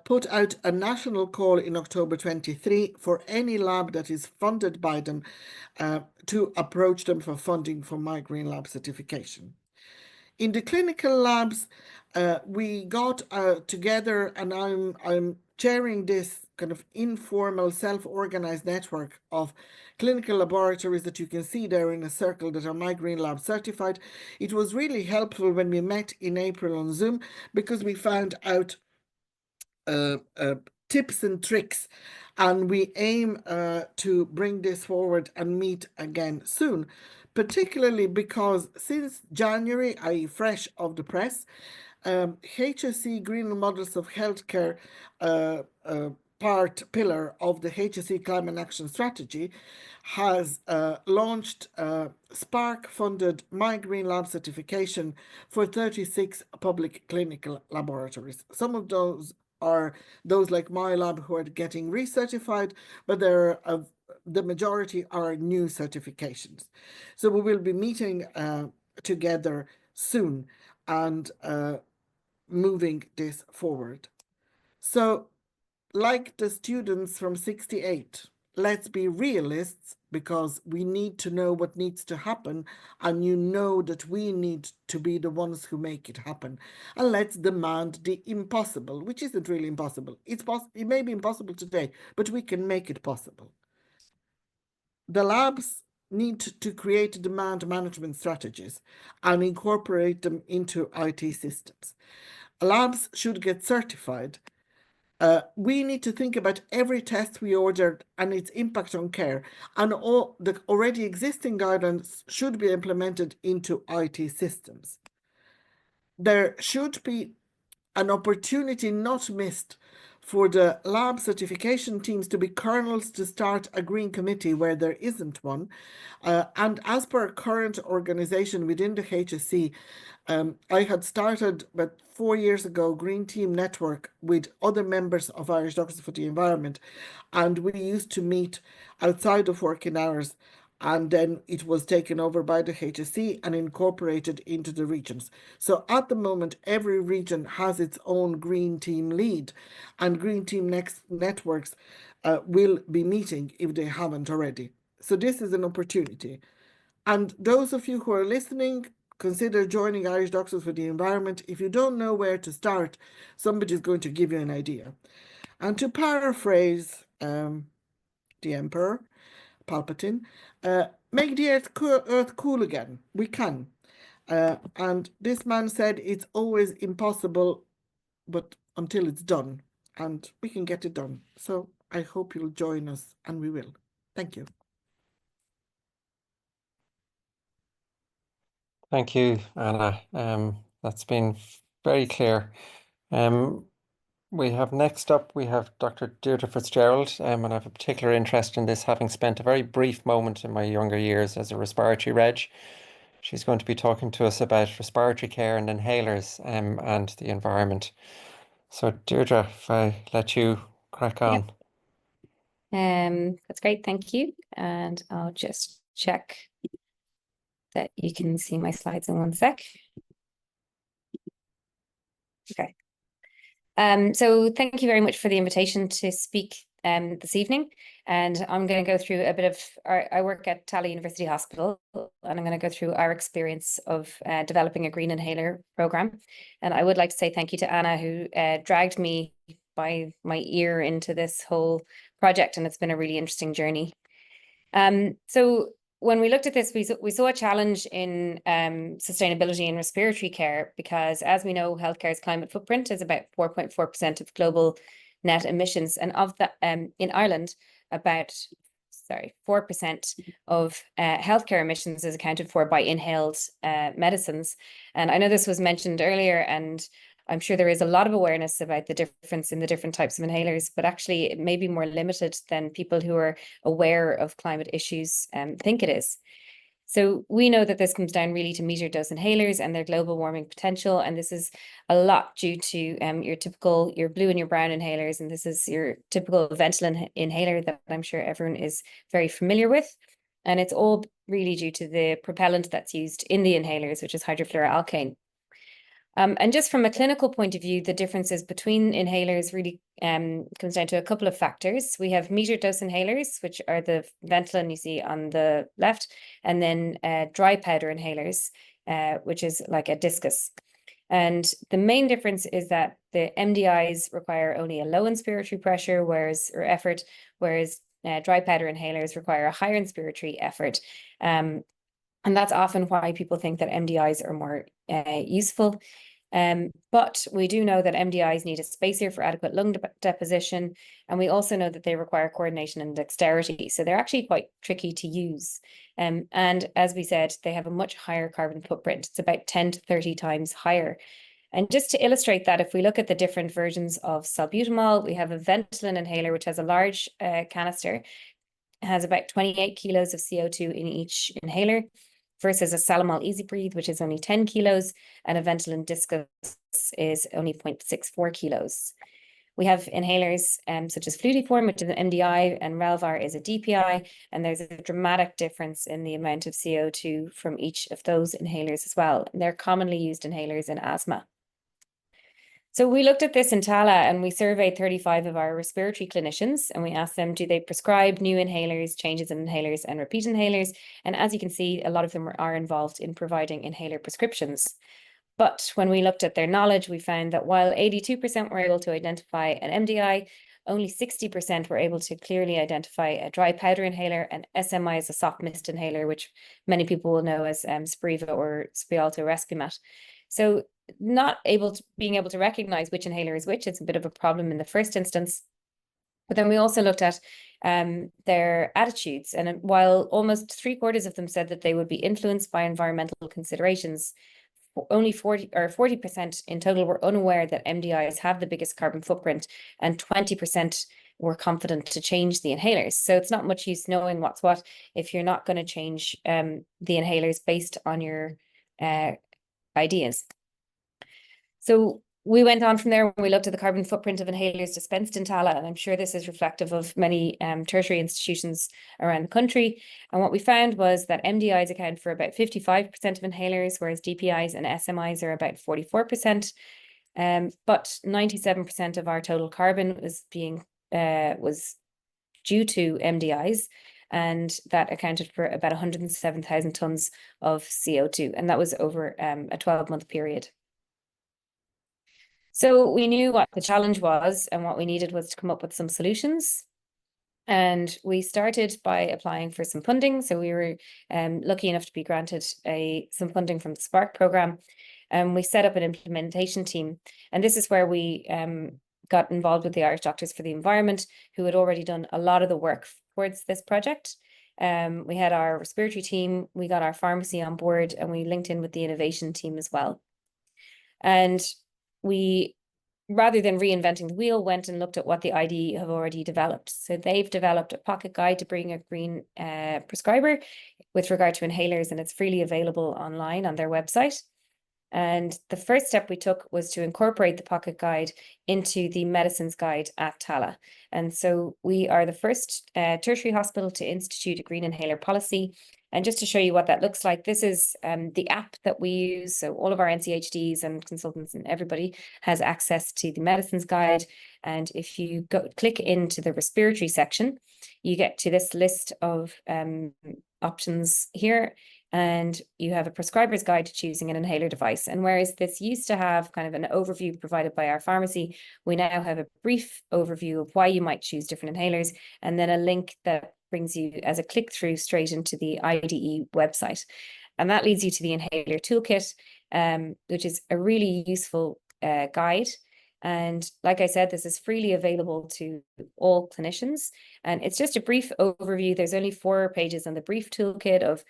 put out a national call in October 23 for any lab that is funded by them to approach them for funding for My Green Lab certification. In the clinical labs, we got together, and I'm chairing this kind of informal, self-organized network of clinical laboratories that you can see there in a circle that are My Green Lab certified. It was really helpful when we met in April on Zoom, because we found out tips and tricks, and we aim to bring this forward and meet again soon, particularly because since January, i.e. fresh off the press, HSE Green Models of Healthcare pillar of the HSE Climate Action Strategy has launched Spark-funded My Green Lab certification for 36 public clinical laboratories. Some of those are those like my lab who are getting recertified, but the majority are new certifications. So we will be meeting together soon and moving this forward. So, like the students from 68, let's be realists, because we need to know what needs to happen, and you know that we need to be the ones who make it happen. And let's demand the impossible, which isn't really impossible. It may be impossible today, but we can make it possible. The labs need to create demand management strategies and incorporate them into IT systems. Labs should get certified. We need to think about every test we ordered and its impact on care, and all the already existing guidelines should be implemented into IT systems. There should be an opportunity not missed for the lab certification teams to be kernels to start a green committee where there isn't one. And as per current organization within the HSC, I had started about 4 years ago Green Team Network with other members of Irish Doctors for the Environment, and we used to meet outside of working hours, and then it was taken over by the HSC and incorporated into the regions. So at the moment, every region has its own Green Team lead, and Green Team networks will be meeting if they haven't already. So this is an opportunity. And those of you who are listening, consider joining Irish Doctors for the Environment. If you don't know where to start, somebody's going to give you an idea. And to paraphrase the Emperor, Palpatine, make the earth cool again. We can. And this man said it's always impossible, but until it's done. And we can get it done. So I hope you'll join us, and we will. Thank you. Thank you, Anna. That's been very clear. We have next up, we have Dr. Deirdre Fitzgerald, and I have a particular interest in this, having spent a very brief moment in my younger years as a respiratory reg. She's going to be talking to us about respiratory care and inhalers and the environment. So Deirdre, if I let you crack on. That's great, thank you. And I'll just check that you can see my slides in one sec. Okay. So thank you very much for the invitation to speak this evening. And I'm going to go through a bit of I work at Tallaght University Hospital, and I'm going to go through our experience of developing a green inhaler program. And I would like to say thank you to Anna, who dragged me by my ear into this whole project, and it's been a really interesting journey. So when we looked at this, we saw a challenge in sustainability in respiratory care, because as we know, healthcare's climate footprint is about 4.4% of global net emissions. And of that, in Ireland, about 4% of healthcare emissions is accounted for by inhaled medicines. And I know this was mentioned earlier, and I'm sure there is a lot of awareness about the difference in the different types of inhalers, but actually it may be more limited than people who are aware of climate issues think it is. So we know that this comes down really to meter dose inhalers and their global warming potential. And this is a lot due to your blue and your brown inhalers. And this is your typical Ventolin inhaler that I'm sure everyone is very familiar with. And it's all really due to the propellant that's used in the inhalers, which is hydrofluoroalkane. And just from a clinical point of view, the differences between inhalers really comes down to a couple of factors. We have meter dose inhalers, which are the Ventolin you see on the left, and then dry powder inhalers, which is like a discus. And the main difference is that the MDIs require only a low inspiratory pressure, whereas dry powder inhalers require a higher inspiratory effort. And that's often why people think that MDIs are more useful. But we do know that MDIs need a spacer for adequate lung deposition. And we also know that they require coordination and dexterity. So they're actually quite tricky to use. And as we said, they have a much higher carbon footprint. It's about 10 to 30 times higher. And just to illustrate that, if we look at the different versions of salbutamol, we have a Ventolin inhaler, which has a large canister. It has about 28 kilos of CO2 in each inhaler, versus a Salamol Easy Breathe, which is only 10 kilos, and a Ventolin Discus is only 0.64 kilos. We have inhalers such as Flutiform, which is an MDI, and Relvar is a DPI, and there's a dramatic difference in the amount of CO2 from each of those inhalers as well. And they're commonly used inhalers in asthma. So we looked at this in Tallaght, and we surveyed 35 of our respiratory clinicians, and we asked them, do they prescribe new inhalers, changes in inhalers, and repeat inhalers? And as you can see, a lot of them are involved in providing inhaler prescriptions. But when we looked at their knowledge, we found that while 82% were able to identify an MDI, only 60% were able to clearly identify a dry powder inhaler, and SMI is a soft mist inhaler, which many people will know as Spiriva or Spialto Respimat. So being able to recognize which inhaler is which, it's a bit of a problem in the first instance. But then we also looked at their attitudes. And while almost 3/4 of them said that they would be influenced by environmental considerations, only 40% in total were unaware that MDIs have the biggest carbon footprint, and 20% were confident to change the inhalers. So it's not much use knowing what's what if you're not going to change the inhalers based on your ideas. So we went on from there and we looked at the carbon footprint of inhalers dispensed in Tallaght, and I'm sure this is reflective of many tertiary institutions around the country. And what we found was that MDIs account for about 55% of inhalers, whereas DPIs and SMIs are about 44%. But 97% of our total carbon was due to MDIs, and that accounted for about 107,000 tonnes of CO2, and that was over a 12-month period. So we knew what the challenge was, and what we needed was to come up with some solutions. And we started by applying for some funding. So we were lucky enough to be granted some funding from the Spark programme. And we set up an implementation team. And this is where we got involved with the Irish Doctors for the Environment, who had already done a lot of the work towards this project. We had our respiratory team, we got our pharmacy on board, and we linked in with the innovation team as well. And we, rather than reinventing the wheel, went and looked at what the IDE have already developed. So they've developed a pocket guide to bring a green prescriber with regard to inhalers, and it's freely available online on their website. And the first step we took was to incorporate the pocket guide into the medicines guide at Tallaght. And so we are the first tertiary hospital to institute a green inhaler policy. And just to show you what that looks like, this is the app that we use. So all of our NCHDs and consultants and everybody has access to the medicines guide. And if you click into the respiratory section, you get to this list of options here. And you have a prescriber's guide to choosing an inhaler device. And whereas this used to have kind of an overview provided by our pharmacy, we now have a brief overview of why you might choose different inhalers, and then a link that brings you as a click through straight into the IDE website. And that leads you to the inhaler toolkit, which is a really useful guide. And like I said, this is freely available to all clinicians. And it's just a brief overview. There's only 4 pages on the brief toolkit of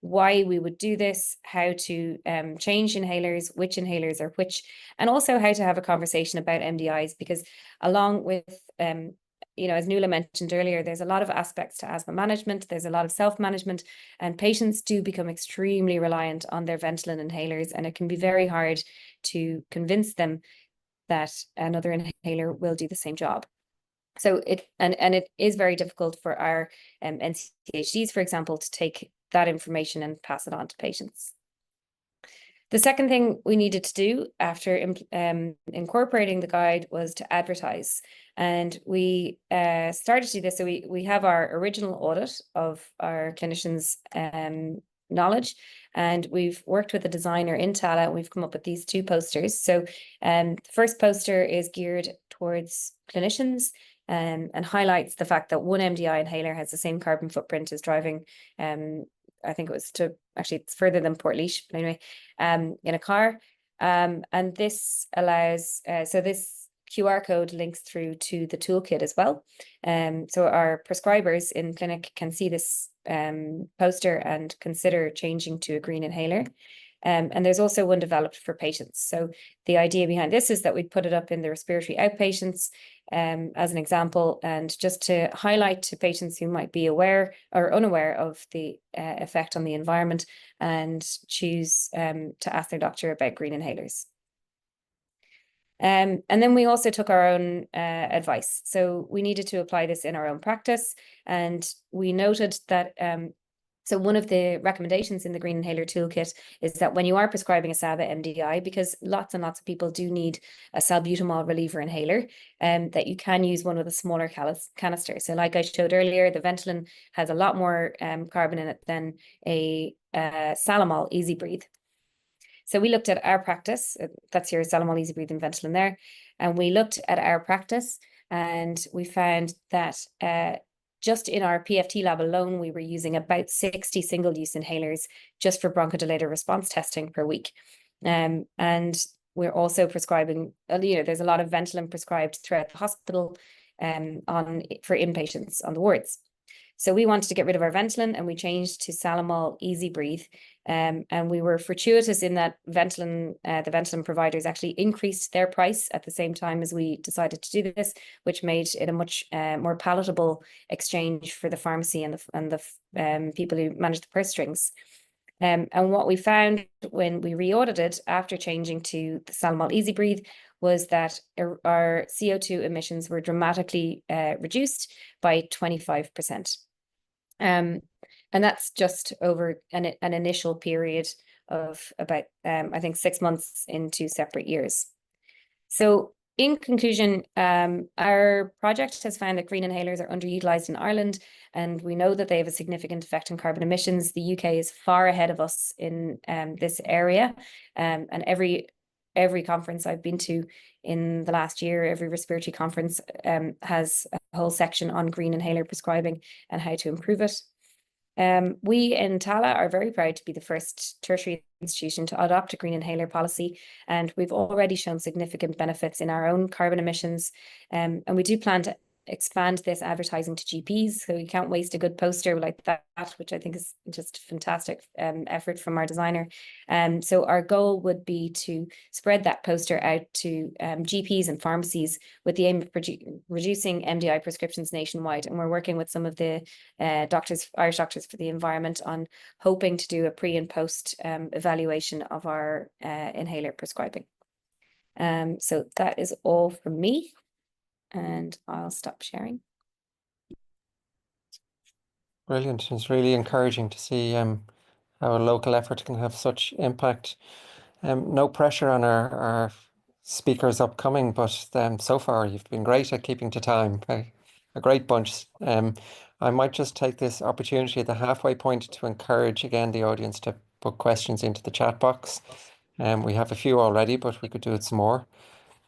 why we would do this, how to change inhalers, which inhalers are which, and also how to have a conversation about MDIs, because along with, as Nuala mentioned earlier, there's a lot of aspects to asthma management, there's a lot of self-management, and patients do become extremely reliant on their Ventolin inhalers, and it can be very hard to convince them that another inhaler will do the same job. So it is very difficult for our NCHDs, for example, to take that information and pass it on to patients. The second thing we needed to do after incorporating the guide was to advertise. And we started to do this. So we have our original audit of our clinicians' knowledge, and we've worked with a designer in Tallaght, and we've come up with these 2 posters. So the first poster is geared towards clinicians and highlights the fact that one MDI inhaler has the same carbon footprint as driving, I think it was it's further than Portlaoise, but anyway, in a car. And this allows, so this QR code links through to the toolkit as well. So our prescribers in clinic can see this poster and consider changing to a green inhaler. And there's also one developed for patients. So the idea behind this is that we'd put it up in the respiratory outpatients as an example, and just to highlight to patients who might be aware or unaware of the effect on the environment, and choose to ask their doctor about green inhalers. And then we also took our own advice. So we needed to apply this in our own practice, and we noted that so one of the recommendations in the Green Inhaler Toolkit is that when you are prescribing a SABA MDI, because lots and lots of people do need a salbutamol reliever inhaler, that you can use one with a smaller canister. So like I showed earlier, the Ventolin has a lot more carbon in it than a Salamol Easy Breathe. So we looked at our practice, that's your Salamol Easy Breathe and Ventolin there, and we looked at our practice, and we found that just in our PFT lab alone, we were using about 60 single-use inhalers just for bronchodilator response testing per week. And we're also prescribing, there's a lot of Ventolin prescribed throughout the hospital for inpatients on the wards. So we wanted to get rid of our Ventolin, and we changed to Salamol Easy Breathe. And we were fortuitous in that Ventolin, the Ventolin providers actually increased their price at the same time as we decided to do this, which made it a much more palatable exchange for the pharmacy and the people who manage the purse strings. And what we found when we re-audited after changing to the Salamol Easy Breathe was that our CO2 emissions were dramatically reduced by 25%. And that's just over an initial period of about, I think, 6 months in 2 separate years. So in conclusion, our project has found that green inhalers are underutilized in Ireland, and we know that they have a significant effect on carbon emissions. The UK is far ahead of us in this area, and every conference I've been to in the last year, every respiratory conference has a whole section on green inhaler prescribing and how to improve it. We in Tallaght are very proud to be the first tertiary institution to adopt a green inhaler policy, and we've already shown significant benefits in our own carbon emissions. And we do plan to expand this advertising to GPs, so you can't waste a good poster like that, which I think is just fantastic effort from our designer. So our goal would be to spread that poster out to GPs and pharmacies with the aim of reducing MDI prescriptions nationwide. And we're working with some of the Irish Doctors for the Environment on hoping to do a pre and post evaluation of our inhaler prescribing. So that is all from me. And I'll stop sharing. Brilliant. It's really encouraging to see how a local effort can have such impact. No pressure on our speakers upcoming, but so far you've been great at keeping to time. A great bunch. I might just take this opportunity at the halfway point to encourage again the audience to put questions into the chat box. We have a few already, but we could do it some more.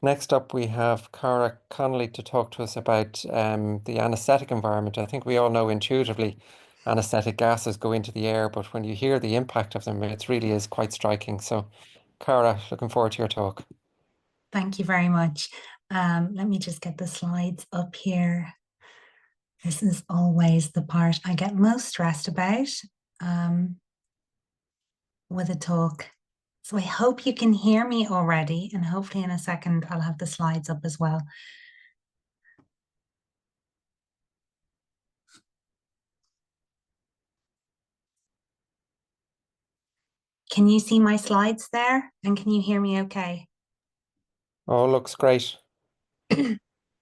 Next up, we have Cara Connolly to talk to us about the anaesthetic environment. I think we all know intuitively anaesthetic gases go into the air, but when you hear the impact of them, it really is quite striking. So, Cara, looking forward to your talk. Thank you very much. Let me just get the slides up here. This is always the part I get most stressed about with a talk. So I hope you can hear me already, and hopefully in a second I'll have the slides up as well. Can you see my slides there? And can you hear me okay? Oh, looks great.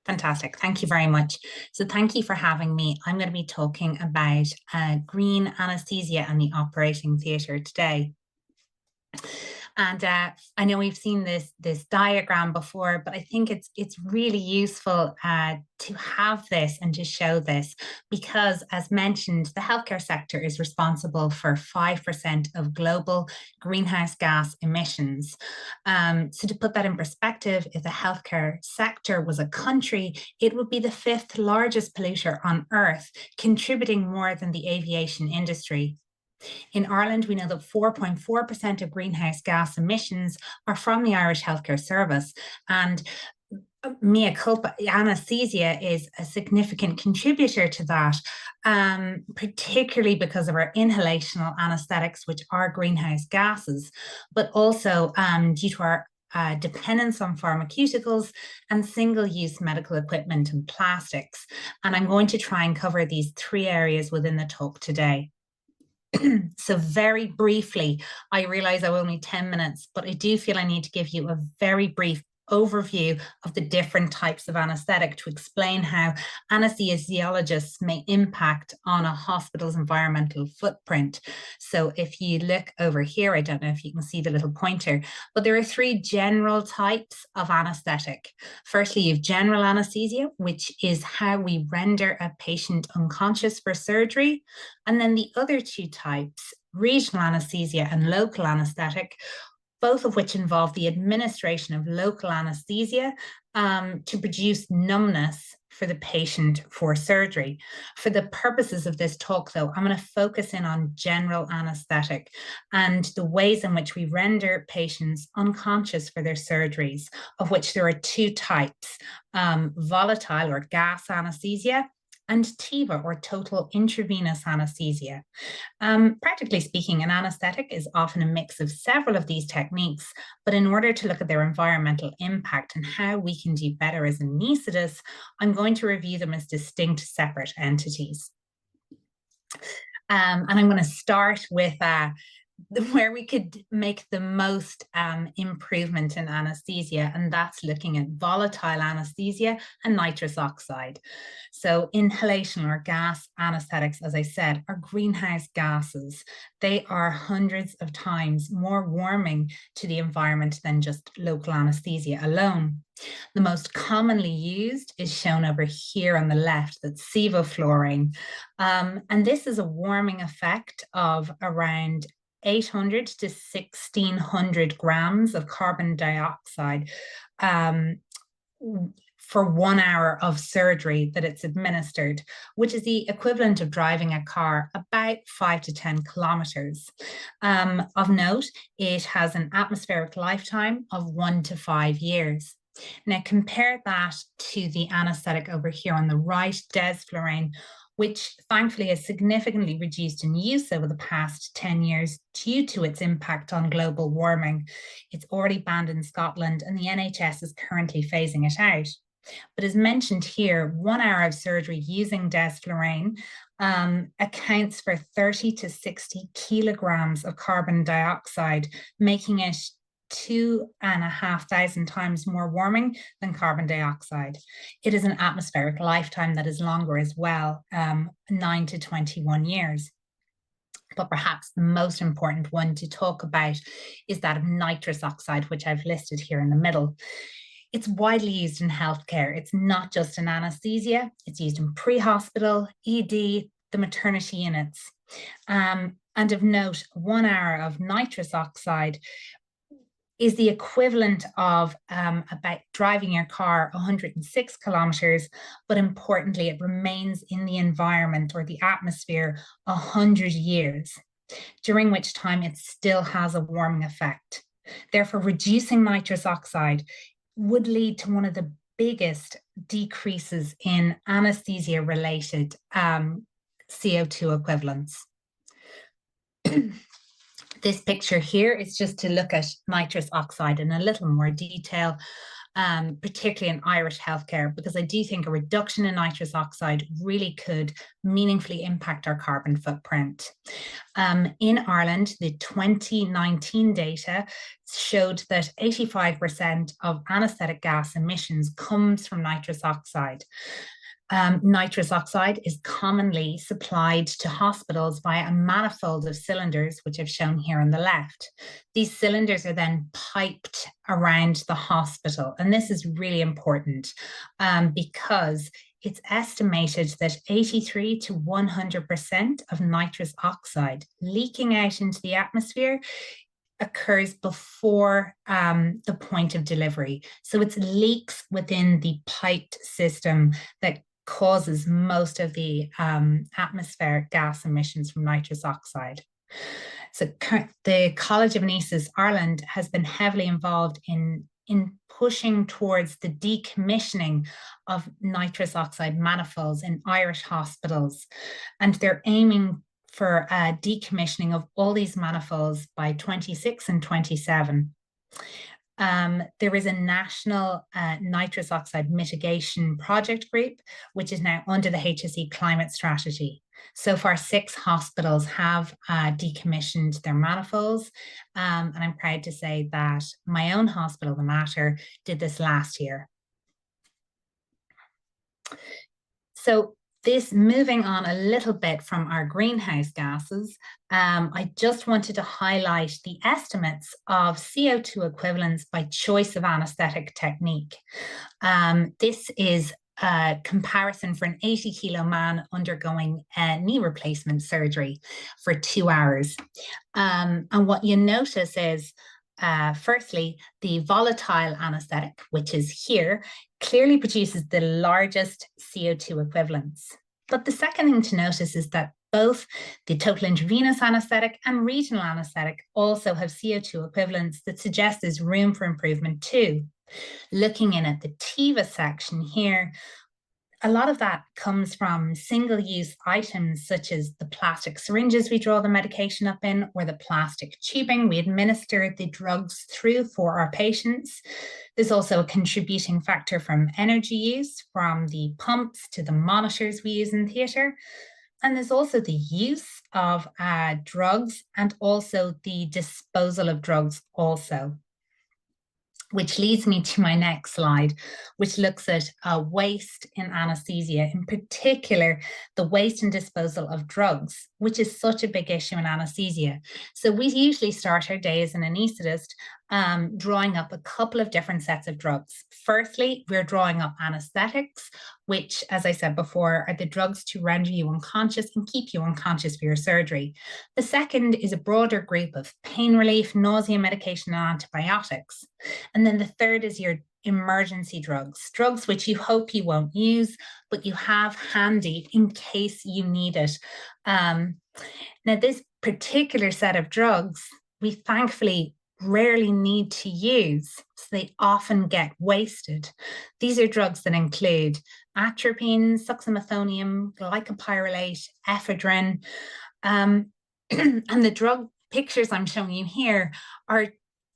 Fantastic. Thank you very much. So thank you for having me. I'm going to be talking about green anesthesia and the operating theatre today. And I know we've seen this diagram before, but I think it's really useful to have this and to show this, because as mentioned, the healthcare sector is responsible for 5% of global greenhouse gas emissions. So to put that in perspective, if the healthcare sector was a country, it would be the 5th largest polluter on Earth, contributing more than the aviation industry. In Ireland, we know that 4.4% of greenhouse gas emissions are from the Irish Healthcare Service, and mea culpa, anaesthesia is a significant contributor to that, particularly because of our inhalational anaesthetics, which are greenhouse gases, but also due to our dependence on pharmaceuticals and single-use medical equipment and plastics. And I'm going to try and cover these 3 areas within the talk today. So very briefly, I realize I've only 10 minutes, but I do feel I need to give you a very brief overview of the different types of anaesthetic to explain how anesthesiologists may impact on a hospital's environmental footprint. So if you look over here, I don't know if you can see the little pointer, but there are 3 general types of anaesthetic. Firstly, you have general anaesthesia, which is how we render a patient unconscious for surgery. And then the other 2 types, regional anaesthesia and local anaesthetic, both of which involve the administration of local anesthesia to produce numbness for the patient for surgery. For the purposes of this talk, though, I'm going to focus in on general anesthetic and the ways in which we render patients unconscious for their surgeries, of which there are 2 types, volatile or gas anesthesia and TIVA, or total intravenous anesthesia. Practically speaking, an anesthetic is often a mix of several of these techniques, but in order to look at their environmental impact and how we can do better as anaesthetists, I'm going to review them as distinct separate entities. And I'm going to start with where we could make the most improvement in anesthesia, and that's looking at volatile anesthesia and nitrous oxide. So inhalation or gas anesthetics, as I said, are greenhouse gases. They are hundreds of times more warming to the environment than just local anesthesia alone. The most commonly used is shown over here on the left, that's sevoflurane. And this is a warming effect of around 800 to 1600 grams of carbon dioxide for 1 hour of surgery that it's administered, which is the equivalent of driving a car about 5 to 10 kilometers. Of note, it has an atmospheric lifetime of 1 to 5 years. Now compare that to the anesthetic over here on the right, desflurane, which thankfully has significantly reduced in use over the past 10 years due to its impact on global warming. It's already banned in Scotland and the NHS is currently phasing it out. But as mentioned here, 1 hour of surgery using desflurane accounts for 30 to 60 kilograms of carbon dioxide, making it 2,500 times more warming than carbon dioxide. It is an atmospheric lifetime that is longer as well, 9 to 21 years. But perhaps the most important one to talk about is that of nitrous oxide, which I've listed here in the middle. It's widely used in healthcare. It's not just in anesthesia. It's used in pre-hospital, ED, the maternity units. And of note, 1 hour of nitrous oxide is the equivalent of about driving your car 106 kilometers, but importantly, it remains in the environment or the atmosphere 100 years, during which time it still has a warming effect. Therefore, reducing nitrous oxide would lead to one of the biggest decreases in anesthesia-related CO2 equivalents. This picture here is just to look at nitrous oxide in a little more detail, particularly in Irish healthcare, because I do think a reduction in nitrous oxide really could meaningfully impact our carbon footprint. In Ireland, the 2019 data showed that 85% of anaesthetic gas emissions comes from nitrous oxide. Nitrous oxide is commonly supplied to hospitals via a manifold of cylinders, which I've shown here on the left. These cylinders are then piped around the hospital. And this is really important because it's estimated that 83 to 100% of nitrous oxide leaking out into the atmosphere occurs before the point of delivery. So it's leaks within the piped system that causes most of the atmospheric gas emissions from nitrous oxide. So the College of Anaesthetists Ireland has been heavily involved in pushing towards the decommissioning of nitrous oxide manifolds in Irish hospitals. And they're aiming for decommissioning of all these manifolds by 26 and 27. There is a national nitrous oxide mitigation project group, which is now under the HSE climate strategy. So far, 6 hospitals have decommissioned their manifolds. And I'm proud to say that my own hospital, the Mater, did this last year. So this, moving on a little bit from our greenhouse gases, I just wanted to highlight the estimates of CO2 equivalents by choice of anaesthetic technique. This is a comparison for an 80-kilo man undergoing knee replacement surgery for 2 hours. And what you notice is, firstly, the volatile anaesthetic, which is here, clearly produces the largest CO2 equivalents. But the second thing to notice is that both the total intravenous anaesthetic and regional anaesthetic also have CO2 equivalents that suggest there's room for improvement too. Looking in at the TIVA section here, a lot of that comes from single-use items such as the plastic syringes we draw the medication up in, or the plastic tubing we administer the drugs through for our patients. There's also a contributing factor from energy use, from the pumps to the monitors we use in theatre. And there's also the use of drugs and also the disposal of drugs also. Which leads me to my next slide, which looks at waste in anaesthesia, in particular, the waste and disposal of drugs, which is such a big issue in anaesthesia. So we usually start our day as an anaesthetist drawing up a couple of different sets of drugs. Firstly, we're drawing up anesthetics, which, as I said before, are the drugs to render you unconscious and keep you unconscious for your surgery. The second is a broader group of pain relief, nausea medication, and antibiotics. And then the third is your emergency drugs, drugs which you hope you won't use, but you have handy in case you need it. Now, this particular set of drugs, we thankfully rarely need to use, so they often get wasted. These are drugs that include atropine, succinylcholine, glycopyrrolate, ephedrine, and the drug pictures I'm showing you here are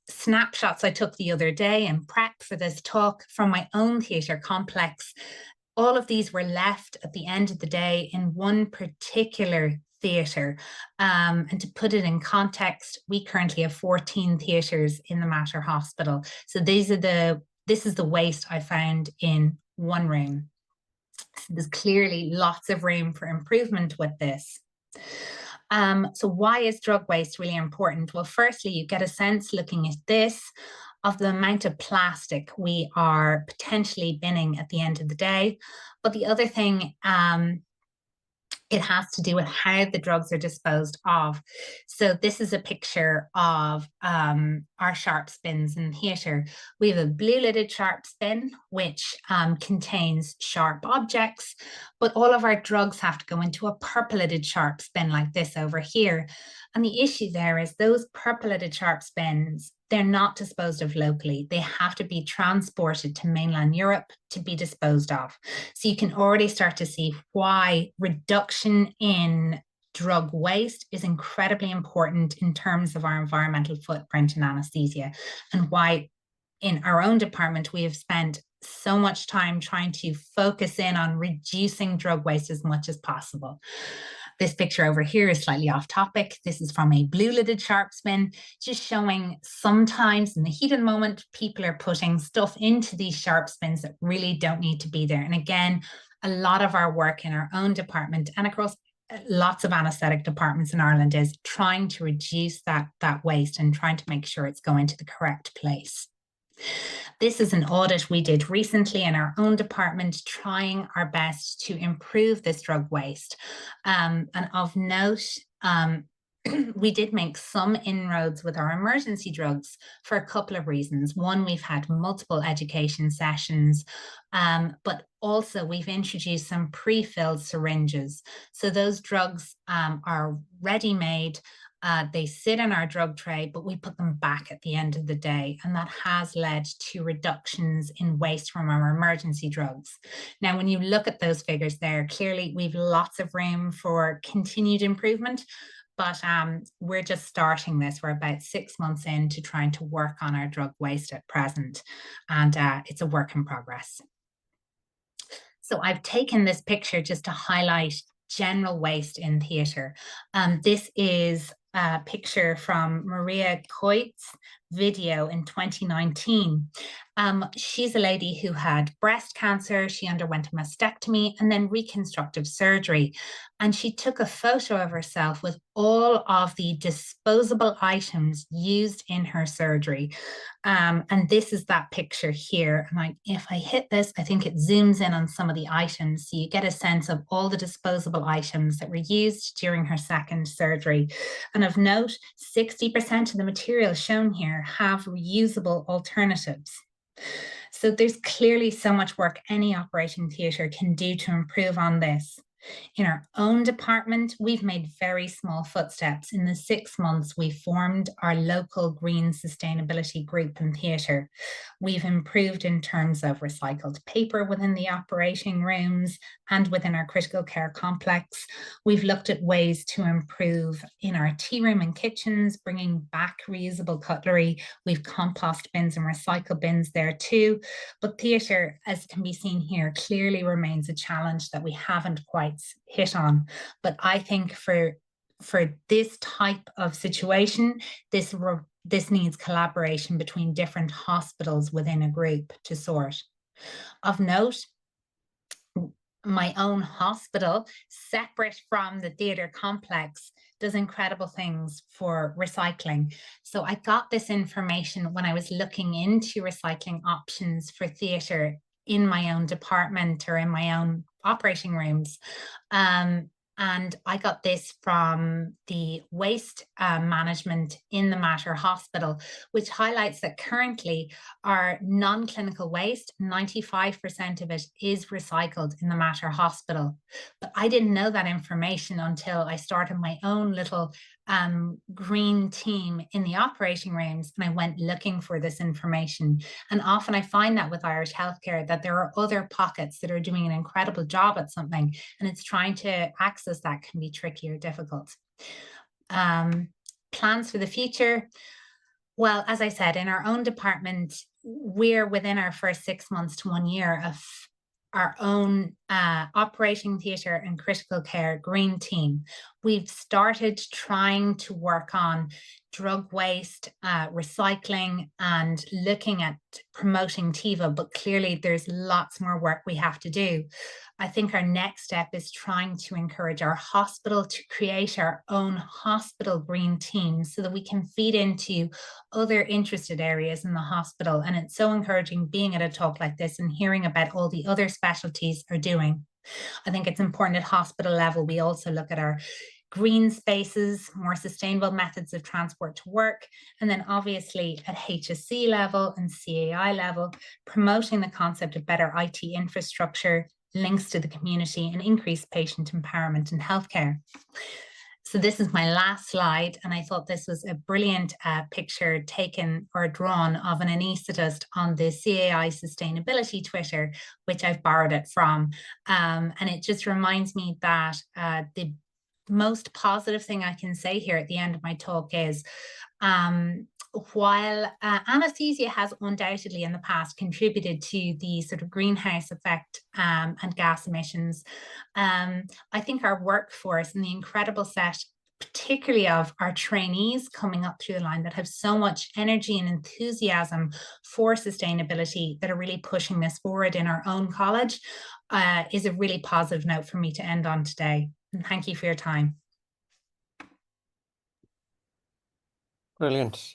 snapshots I took the other day in prep for this talk from my own theatre complex. All of these were left at the end of the day in one particular theatre. And to put it in context, we currently have 14 theatres in the Mater Hospital. So this is the waste I found in one room. So there's clearly lots of room for improvement with this. So why is drug waste really important? Well, firstly, you get a sense looking at this of the amount of plastic we are potentially binning at the end of the day. But the other thing, it has to do with how the drugs are disposed of. So this is a picture of our sharps bins in theatre. We have a blue lidded sharps bin, which contains sharp objects, but all of our drugs have to go into a purple lidded sharps bin like this over here. And the issue there is those purple lidded sharps bins, they're not disposed of locally. They have to be transported to mainland Europe to be disposed of. So you can already start to see why reduction in drug waste is incredibly important in terms of our environmental footprint in anaesthesia, and why in our own department we have spent so much time trying to focus in on reducing drug waste as much as possible. This picture over here is slightly off topic. This is from a blue lidded sharps bin, just showing sometimes in the heat of the moment, people are putting stuff into these sharps bins that really don't need to be there. And again, a lot of our work in our own department and across lots of anaesthetic departments in Ireland is trying to reduce that waste and trying to make sure it's going to the correct place. This is an audit we did recently in our own department, trying our best to improve this drug waste. And of note, we did make some inroads with our emergency drugs for a couple of reasons. One, we've had multiple education sessions, but also we've introduced some pre-filled syringes. So those drugs are ready-made. They sit in our drug tray, but we put them back at the end of the day. And that has led to reductions in waste from our emergency drugs. Now, when you look at those figures there, clearly we've lots of room for continued improvement, but we're just starting this. We're about 6 months into trying to work on our drug waste at present, and it's a work in progress. So I've taken this picture just to highlight general waste in theatre. This is a picture from Maria Coit's video in 2019. She's a lady who had breast cancer. She underwent a mastectomy and then reconstructive surgery. And she took a photo of herself with all of the disposable items used in her surgery. And this is that picture here. And if I hit this, I think it zooms in on some of the items. So you get a sense of all the disposable items that were used during her second surgery. And of note, 60% of the materials shown here have reusable alternatives. So there's clearly so much work any operating theatre can do to improve on this. In our own department, we've made very small footsteps. In the 6 months, we formed our local green sustainability group and theatre. We've improved in terms of recycled paper within the operating rooms and within our critical care complex. We've looked at ways to improve in our tea room and kitchens, bringing back reusable cutlery. We've compost bins and recycle bins there too. But theatre, as can be seen here, clearly remains a challenge that we haven't quite hit on. But I think for this type of situation, this needs collaboration between different hospitals within a group to sort. Of note, my own hospital, separate from the theatre complex, does incredible things for recycling. So I got this information when I was looking into recycling options for theatre in my own department or in my own operating rooms. And I got this from the waste management in the Mater Hospital, which highlights that currently our non-clinical waste, 95% of it is recycled in the Mater Hospital. But I didn't know that information until I started my own little green team in the operating rooms, and I went looking for this information. And often I find that with Irish healthcare, that there are other pockets that are doing an incredible job at something, and it's trying to access that can be tricky or difficult. Plans for the future. Well, as I said, in our own department, we're within our first 6 months to 1 year of our own operating theatre and critical care green team. We've started trying to work on drug waste, recycling, and looking at promoting TIVA, but clearly there's lots more work we have to do. I think our next step is trying to encourage our hospital to create our own hospital green team so that we can feed into other interested areas in the hospital. And it's so encouraging being at a talk like this and hearing about all the other specialties are doing. I think it's important at hospital level, we also look at our green spaces, more sustainable methods of transport to work, and then obviously at HSC level and CAI level, promoting the concept of better IT infrastructure, links to the community, and increased patient empowerment in healthcare. So this is my last slide, and I thought this was a brilliant picture taken or drawn of an anaesthetist on the CAI sustainability Twitter, which I've borrowed it from. And it just reminds me that the most positive thing I can say here at the end of my talk is while anesthesia has undoubtedly in the past contributed to the sort of greenhouse effect and gas emissions, I think our workforce and the incredible set, particularly of our trainees coming up through the line that have so much energy and enthusiasm for sustainability that are really pushing this forward in our own college, is a really positive note for me to end on today. And thank you for your time. Brilliant.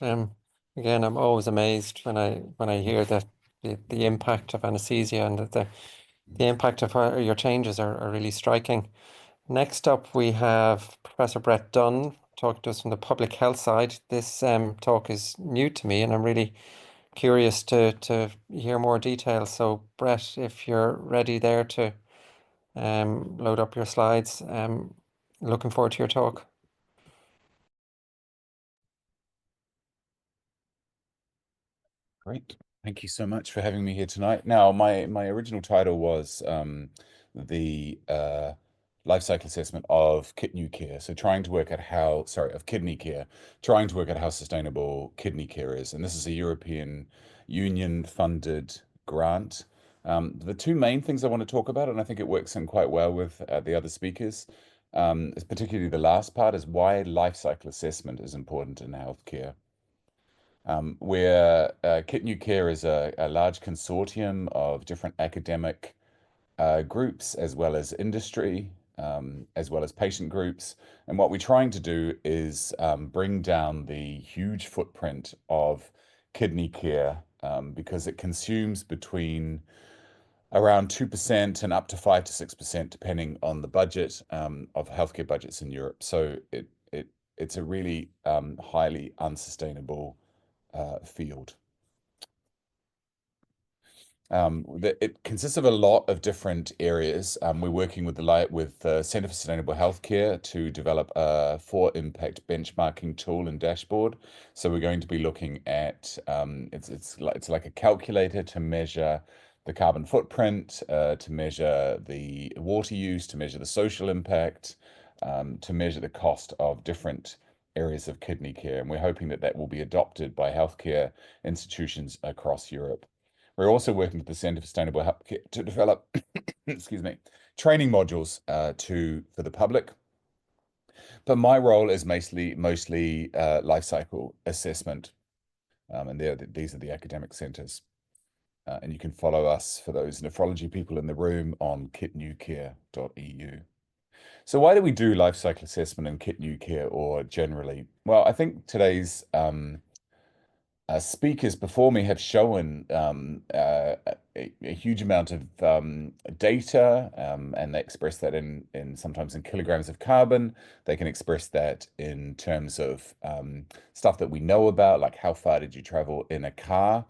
Again, I'm always amazed when I hear that the impact of anesthesia and that the impact of your changes are really striking. Next up, we have Professor Brett Dunn talking to us from the public health side. This talk is new to me, and I'm really curious to hear more details. So, Brett, if you're ready there to load up your slides, looking forward to your talk. Great. Thank you so much for having me here tonight. Now, my original title was the life cycle assessment of kidney care. So trying to work out how, of kidney care, trying to work out how sustainable kidney care is. And this is a European Union funded grant. The two main things I want to talk about, and I think it works in quite well with the other speakers, is particularly the last part, is why life cycle assessment is important in healthcare. Where kidney care is a large consortium of different academic groups, as well as industry, as well as patient groups. And what we're trying to do is bring down the huge footprint of kidney care because it consumes between around 2% and up to 5 to 6%, depending on the budget of healthcare budgets in Europe. So it's a really highly unsustainable field. It consists of a lot of different areas. We're working with the Centre for Sustainable Healthcare to develop a for impact benchmarking tool and dashboard. So we're going to be looking at it's like a calculator to measure the carbon footprint, to measure the water use, to measure the social impact, to measure the cost of different areas of kidney care. And we're hoping that that will be adopted by healthcare institutions across Europe. We're also working with the Centre for Sustainable Healthcare to develop, excuse me, training modules for the public. But my role is mostly life cycle assessment, and these are the academic centres. And you can follow us, for those nephrology people in the room, on kitnewcare.eu. So why do we do life cycle assessment in kidney care, or generally? Well, I think today's speakers before me have shown a huge amount of data, and they express that in sometimes in kilograms of carbon. They can express that in terms of stuff that we know about, like how far did you travel in a car.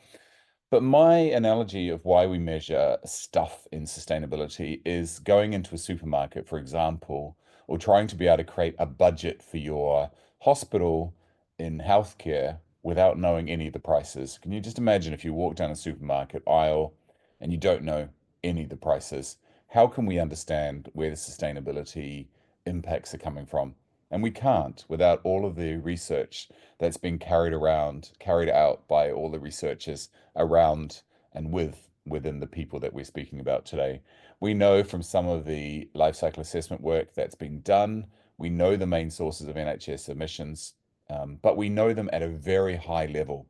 But my analogy of why we measure stuff in sustainability is going into a supermarket, for example, or trying to be able to create a budget for your hospital in healthcare without knowing any of the prices. Can you just imagine if you walk down a supermarket aisle and you don't know any of the prices? How can we understand where the sustainability impacts are coming from? And we can't without all of the research that's been carried out by all the researchers around and within the people that we're speaking about today. We know from some of the life cycle assessment work that's been done, we know the main sources of NHS emissions, but we know them at a very high level.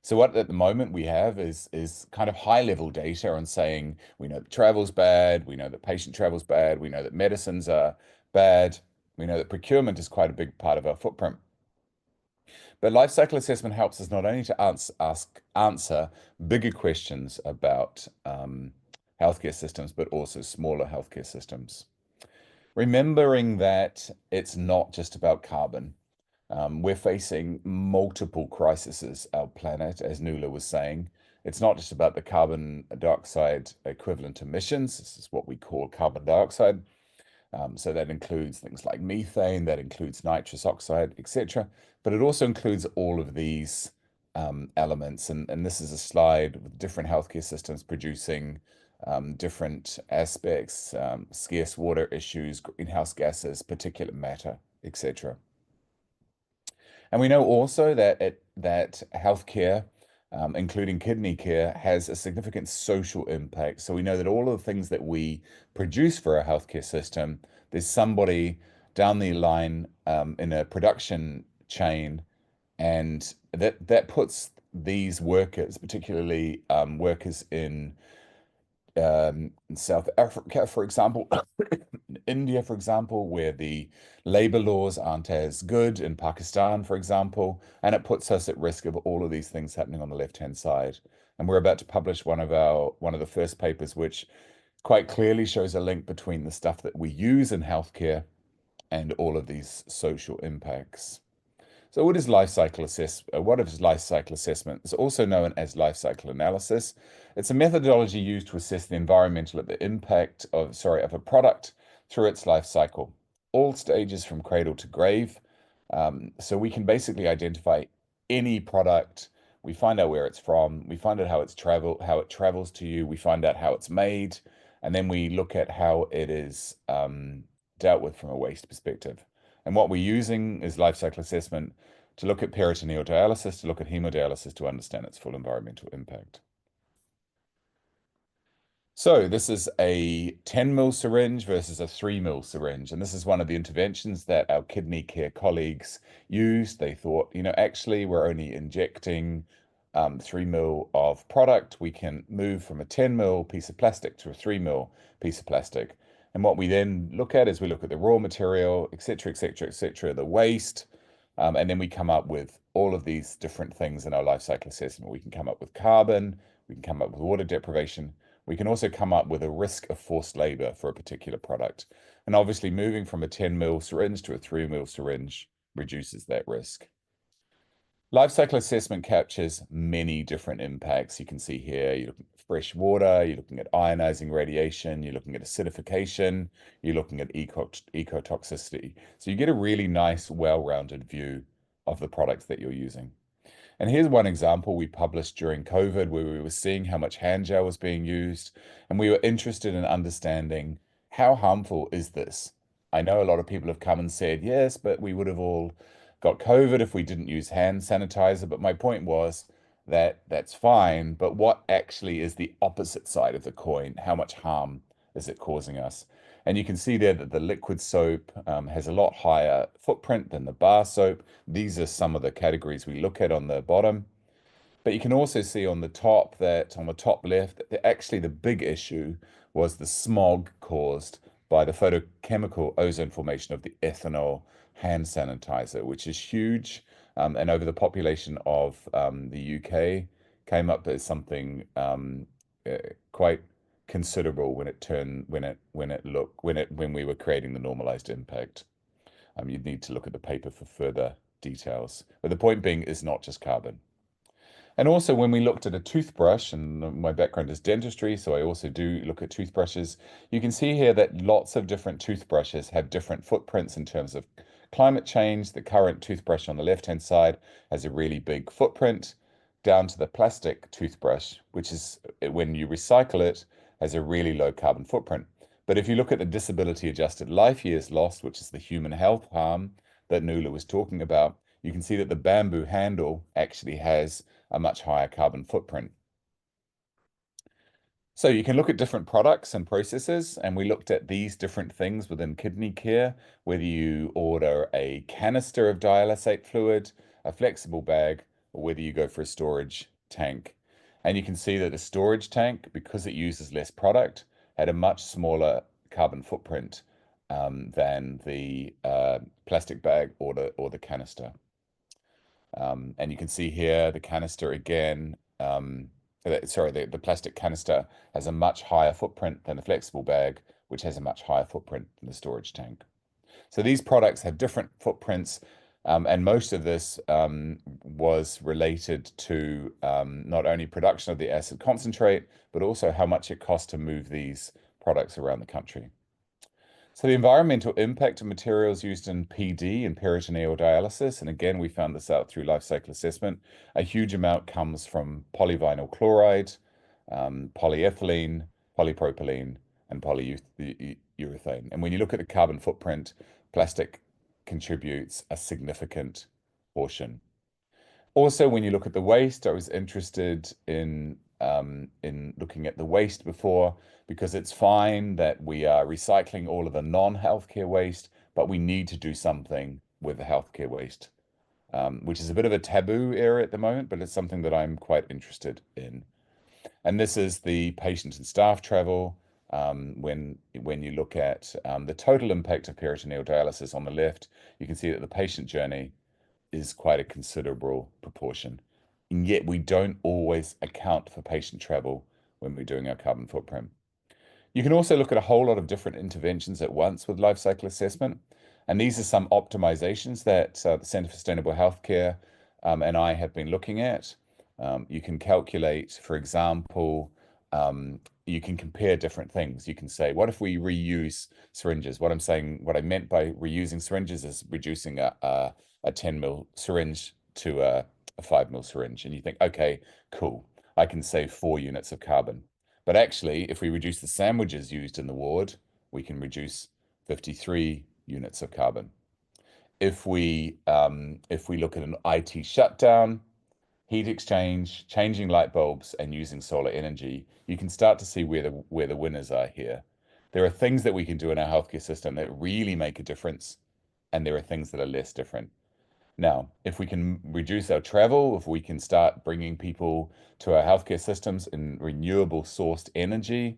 So what at the moment we have is kind of high level data on saying we know that travel's bad, we know that patient travel's bad, we know that medicines are bad, we know that procurement is quite a big part of our footprint. But life cycle assessment helps us not only to answer bigger questions about healthcare systems, but also smaller healthcare systems. Remembering that it's not just about carbon. We're facing multiple crises, our planet, as Nuala was saying. It's not just about the carbon dioxide equivalent emissions. This is what we call carbon dioxide. So that includes things like methane, that includes nitrous oxide, etc. But it also includes all of these elements. And this is a slide with different healthcare systems producing different aspects, scarce water issues, greenhouse gases, particulate matter, etc. And we know also that healthcare, including kidney care, has a significant social impact. So we know that all of the things that we produce for our healthcare system, there's somebody down the line in a production chain, and that puts these workers, particularly workers in South Africa, for example, in India, for example, where the labor laws aren't as good, in Pakistan, for example, and it puts us at risk of all of these things happening on the left-hand side. And we're about to publish one of the first papers, which quite clearly shows a link between the stuff that we use in healthcare and all of these social impacts. So what is life cycle assessment? What is life cycle assessment? It's also known as life cycle analysis. It's a methodology used to assess the environmental impact of a product through its life cycle, all stages from cradle to grave. So we can basically identify any product. We find out where it's from. We find out how it travels to you. We find out how it's made, and then we look at how it is dealt with from a waste perspective. And what we're using is life cycle assessment to look at peritoneal dialysis, to look at hemodialysis, to understand its full environmental impact. So this is a 10 ml syringe versus a 3 ml syringe. And this is one of the interventions that our kidney care colleagues used. They thought, actually, we're only injecting 3 ml of product. We can move from a 10 ml piece of plastic to a 3 ml piece of plastic. And what we then look at is we look at the raw material, etc., etc., etc., the waste, and then we come up with all of these different things in our life cycle assessment. We can come up with carbon, we can come up with water deprivation, we can also come up with a risk of forced labor for a particular product. And obviously moving from a 10 ml syringe to a 3 ml syringe reduces that risk. Life cycle assessment captures many different impacts. You can see here, you're looking at fresh water, you're looking at ionizing radiation, you're looking at acidification, you're looking at ecotoxicity. So you get a really nice, well-rounded view of the products that you're using. And here's one example we published during COVID where we were seeing how much hand gel was being used, and we were interested in understanding how harmful is this? I know a lot of people have come and said, yes, but we would have all got COVID if we didn't use hand sanitizer. But my point was that that's fine, but what actually is the opposite side of the coin? How much harm is it causing us? And you can see there that the liquid soap has a lot higher footprint than the bar soap. These are some of the categories we look at on the bottom. But you can also see on the top that on the top left, that actually the big issue was the smog caused by the photochemical ozone formation of the ethanol hand sanitizer, which is huge. And over the population of the UK came up as something quite considerable when we were creating the normalized impact. You'd need to look at the paper for further details. But the point being is not just carbon. And also when we looked at a toothbrush, and my background is dentistry, so I also do look at toothbrushes, you can see here that lots of different toothbrushes have different footprints in terms of climate change. The current toothbrush on the left-hand side has a really big footprint, down to the plastic toothbrush, which is, when you recycle it, has a really low carbon footprint. But if you look at the disability adjusted life years lost, which is the human health harm that Nuala was talking about, you can see that the bamboo handle actually has a much higher carbon footprint. So you can look at different products and processes, and we looked at these different things within kidney care, whether you order a canister of dialysate fluid, a flexible bag, or whether you go for a storage tank. And you can see that the storage tank, because it uses less product, had a much smaller carbon footprint than the plastic bag or the canister. And you can see here the canister again, the plastic canister has a much higher footprint than the flexible bag, which has a much higher footprint than the storage tank. So these products have different footprints, and most of this was related to not only production of the acid concentrate, but also how much it costs to move these products around the country. So the environmental impact of materials used in PD and peritoneal dialysis, and again, we found this out through life cycle assessment, a huge amount comes from polyvinyl chloride, polyethylene, polypropylene, and polyurethane. And when you look at the carbon footprint, plastic contributes a significant portion. Also, when you look at the waste, I was interested in looking at the waste before, because it's fine that we are recycling all of the non-healthcare waste, but we need to do something with the healthcare waste, which is a bit of a taboo area at the moment, but it's something that I'm quite interested in. And this is the patient and staff travel. When you look at the total impact of peritoneal dialysis on the left, you can see that the patient journey is quite a considerable proportion. And yet we don't always account for patient travel when we're doing our carbon footprint. You can also look at a whole lot of different interventions at once with life cycle assessment. And these are some optimizations that the Centre for Sustainable Healthcare and I have been looking at. You can calculate, for example, you can compare different things. You can say, what if we reuse syringes? What I meant by reusing syringes is reducing a 10 ml syringe to a 5 ml syringe. And you think, okay, cool, I can save 4 units of carbon. But actually, if we reduce the sandwiches used in the ward, we can reduce 53 units of carbon. If we look at an IT shutdown, heat exchange, changing light bulbs, and using solar energy, you can start to see where the winners are here. There are things that we can do in our healthcare system that really make a difference, and there are things that are less different. Now, if we can reduce our travel, if we can start bringing people to our healthcare systems in renewable sourced energy,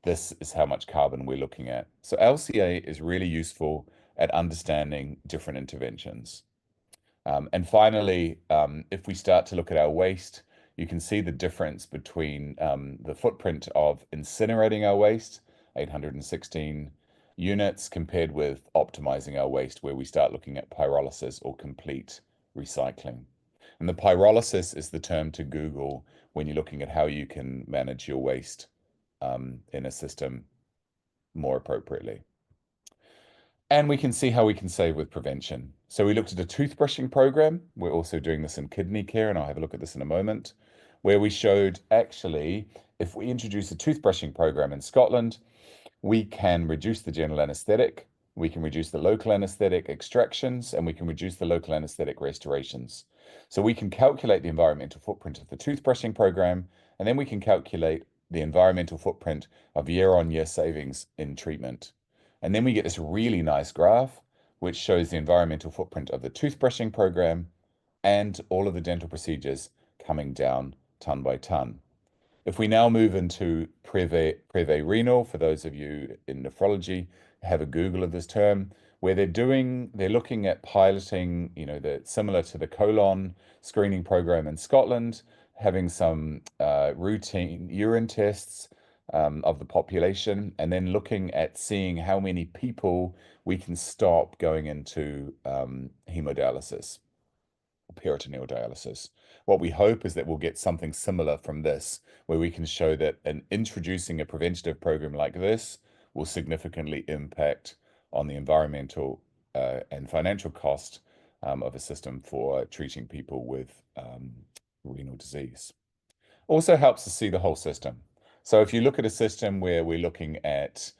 this is how much carbon we're looking at. So LCA is really useful at understanding different interventions. And finally, if we start to look at our waste, you can see the difference between the footprint of incinerating our waste, 816 units, compared with optimizing our waste, where we start looking at pyrolysis or complete recycling. And the pyrolysis is the term to Google when you're looking at how you can manage your waste in a system more appropriately. And we can see how we can save with prevention. So we looked at a toothbrushing program. We're also doing this in kidney care, and I'll have a look at this in a moment, where we showed actually if we introduce a toothbrushing program in Scotland, we can reduce the general anesthetic, we can reduce the local anesthetic extractions, and we can reduce the local anesthetic restorations. So we can calculate the environmental footprint of the toothbrushing program, and then we can calculate the environmental footprint of year-on-year savings in treatment. And then we get this really nice graph, which shows the environmental footprint of the toothbrushing program and all of the dental procedures coming down ton by ton. If we now move into Preve renal, for those of you in nephrology, have a Google of this term, where they're looking at piloting, similar to the colon screening program in Scotland, having some routine urine tests of the population, and then looking at seeing how many people we can stop going into hemodialysis, peritoneal dialysis. What we hope is that we'll get something similar from this, where we can show that introducing a preventative program like this will significantly impact on the environmental and financial cost of a system for treating people with renal disease. Also helps to see the whole system. So if you look at a system where we're looking at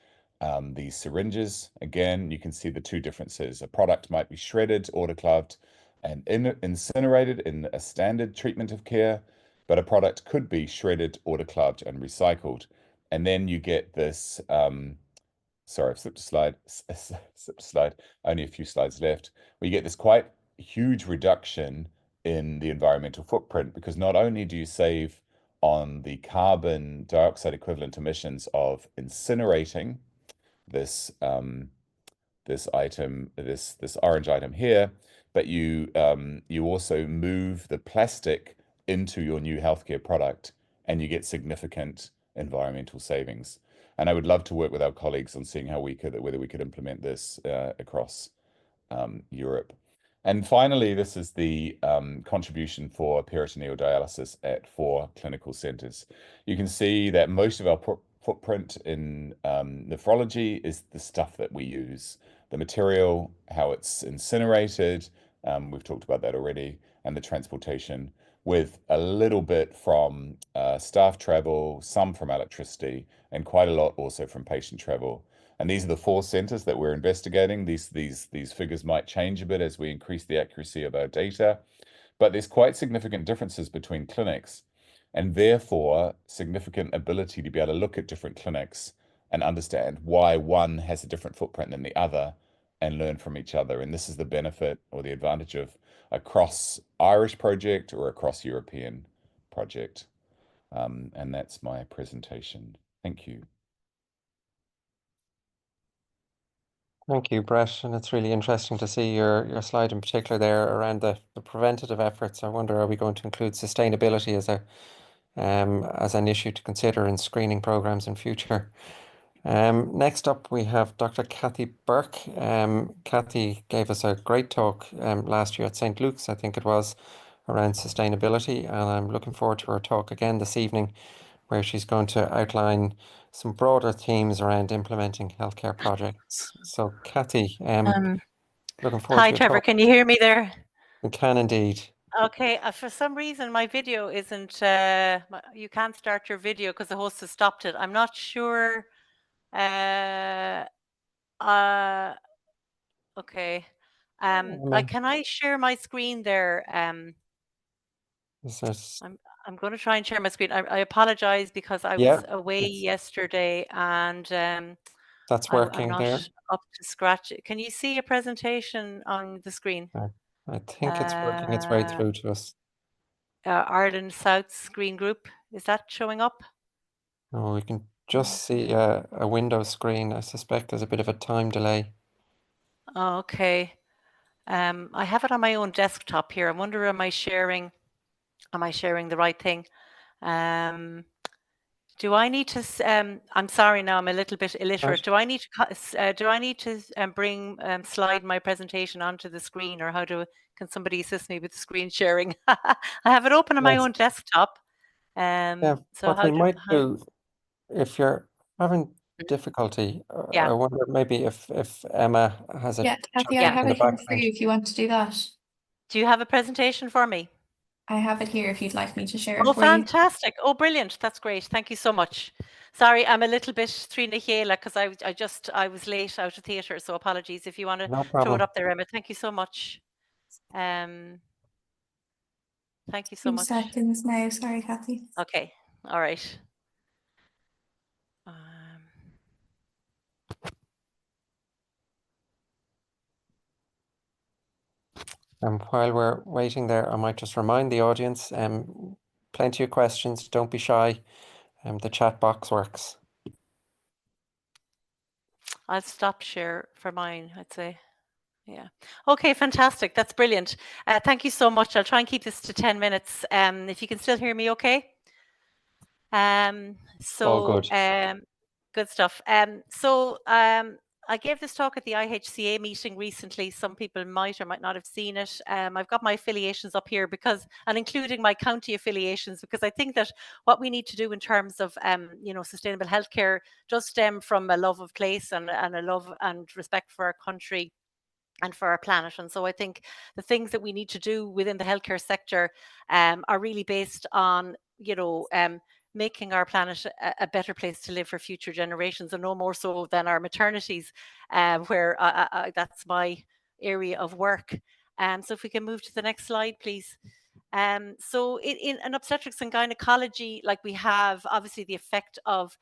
these syringes, again, you can see the two differences. A product might be shredded, autoclaved, and incinerated in a standard treatment of care, but a product could be shredded, autoclaved, and recycled. And then you get this, sorry, I've slipped a slide, only a few slides left. We get this quite huge reduction in the environmental footprint, because not only do you save on the carbon dioxide equivalent emissions of incinerating this this orange item here, but you also move the plastic into your new healthcare product, and you get significant environmental savings. And I would love to work with our colleagues on seeing how whether we could implement this across Europe. And finally, this is the contribution for peritoneal dialysis at 4 clinical centers. You can see that most of our footprint in nephrology is the stuff that we use, the material, how it's incinerated, we've talked about that already, and the transportation, with a little bit from staff travel, some from electricity, and quite a lot also from patient travel. And these are the 4 centers that we're investigating. These figures might change a bit as we increase the accuracy of our data, but there's quite significant differences between clinics, and therefore significant ability to be able to look at different clinics and understand why one has a different footprint than the other and learn from each other. And this is the benefit or the advantage of a cross-Irish project or a cross-European project. And that's my presentation. Thank you. Thank you, Brett. And it's really interesting to see your slide in particular there around the preventative efforts. I wonder, are we going to include sustainability as an issue to consider in screening programs in future? Next up, we have Dr. Kathy Burke. Kathy gave us a great talk last year at St. Luke's, I think it was, around sustainability. And I'm looking forward to her talk again this evening, where she's going to outline some broader themes around implementing healthcare projects. So, Kathy, looking forward Hi, to your Trevor. talk. Can you hear me there? We can indeed. Okay. For some reason, my video isn't. You can't start your video because the host has stopped it. I'm not sure. Okay. Can I share my screen there? I'm going to try and share my screen. I apologize because I was away yesterday, and that's I'm working not there. up to scratch. Can you see a presentation on the screen? I think it's working its way through to us. Ireland South screen group, is that showing up? Oh, we can just see a window screen. I suspect there's a bit of a time delay. Oh, okay. I have it on my own desktop here. I wonder, am I sharing the right thing? Do I need to? I'm sorry. Now I'm a little bit illiterate. Right. Do I need to? Bring slide my presentation onto the screen, or can somebody assist me with the screen sharing? I have it open on my Yes. own desktop. Yeah. So What how we do? might do, if you're having Mhm. difficulty, I Yeah. wonder maybe if Emma has a Yeah, Kathy, I chat have in the it here for background. you if you want to do that. Do you have a presentation for me? I have it here if you'd like me to share it Oh, for you. fantastic. Oh, brilliant. That's great. Thank you so much. Sorry, I'm a little bit Trina Héla because I was late out of theatre, so apologies. If you want to No throw it problem. up there, Emma. Thank you so much. Thank you so 2 much. seconds now. Sorry, Kathy. Okay. All right. And while we're waiting there, I might just remind the audience, plenty of questions, don't be shy. The chat box works. I'll stop share for mine, I'd say. Yeah. Okay, fantastic. That's brilliant. Thank you so much. I'll try and keep this to 10 minutes. If you can still hear me okay. All good. Good stuff. I gave this talk at the IHCA meeting recently. Some people might or might not have seen it. I've got my affiliations up here and including my county affiliations, because I think that what we need to do in terms of, sustainable healthcare does stem from a love of place and a love and respect for our country and for our planet. And so I think the things that we need to do within the healthcare sector are really based on, making our planet a better place to live for future generations, and no more so than our maternities, where that's my area of work. So if we can move to the next slide, please. So in obstetrics and gynecology, like, we have obviously the effect of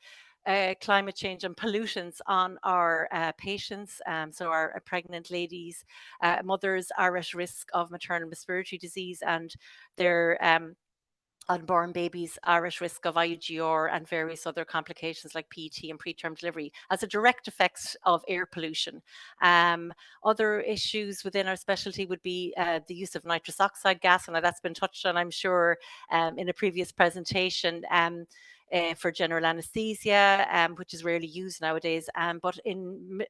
climate change and pollutants on our patients. So our pregnant ladies, mothers are at risk of maternal respiratory disease, and their unborn babies are at risk of IUGR and various other complications like PET and preterm delivery as a direct effect of air pollution. Other issues within our specialty would be the use of nitrous oxide gas, and that's been touched on, I'm sure, in a previous presentation. For general anesthesia, which is rarely used nowadays, but in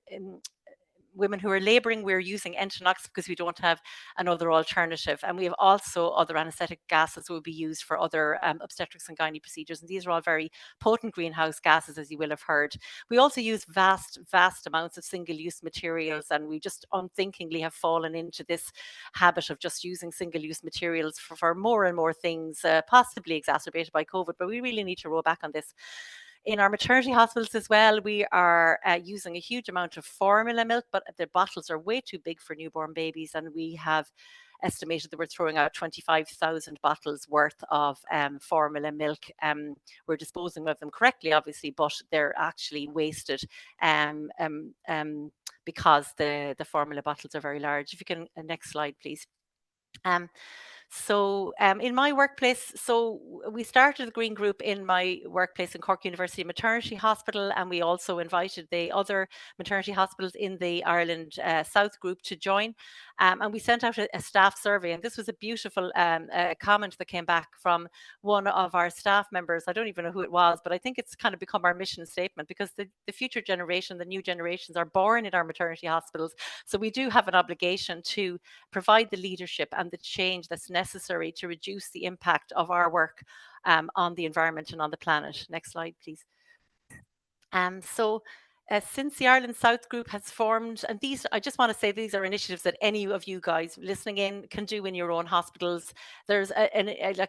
women who are labouring, we're using Entonox because we don't have another alternative. And we have also other anaesthetic gases that will be used for other obstetrics and gynae procedures. And these are all very potent greenhouse gases, as you will have heard. We also use vast amounts of single-use materials, and we just unthinkingly have fallen into this habit of just using single-use materials for more and more things, possibly exacerbated by COVID, but we really need to roll back on this. In our maternity hospitals as well, we are using a huge amount of formula milk, but the bottles are way too big for newborn babies, and we have estimated that we're throwing out 25,000 bottles worth of formula milk. We're disposing of them correctly, obviously, but they're actually wasted because the formula bottles are very large. If you can, next slide, please. In my workplace, so we started the Green Group in my workplace in Cork University Maternity Hospital, and we also invited the other maternity hospitals in the Ireland South Group to join. And we sent out a staff survey, and this was a beautiful comment that came back from one of our staff members. I don't even know who it was, but I think it's kind of become our mission statement, because the future generation, the new generations, are born in our maternity hospitals. So we do have an obligation to provide the leadership and the change that's necessary to reduce the impact of our work on the environment and on the planet. Next slide, please. Since the Ireland South Group has formed, and I just want to say these are initiatives that any of you guys listening in can do in your own hospitals. There's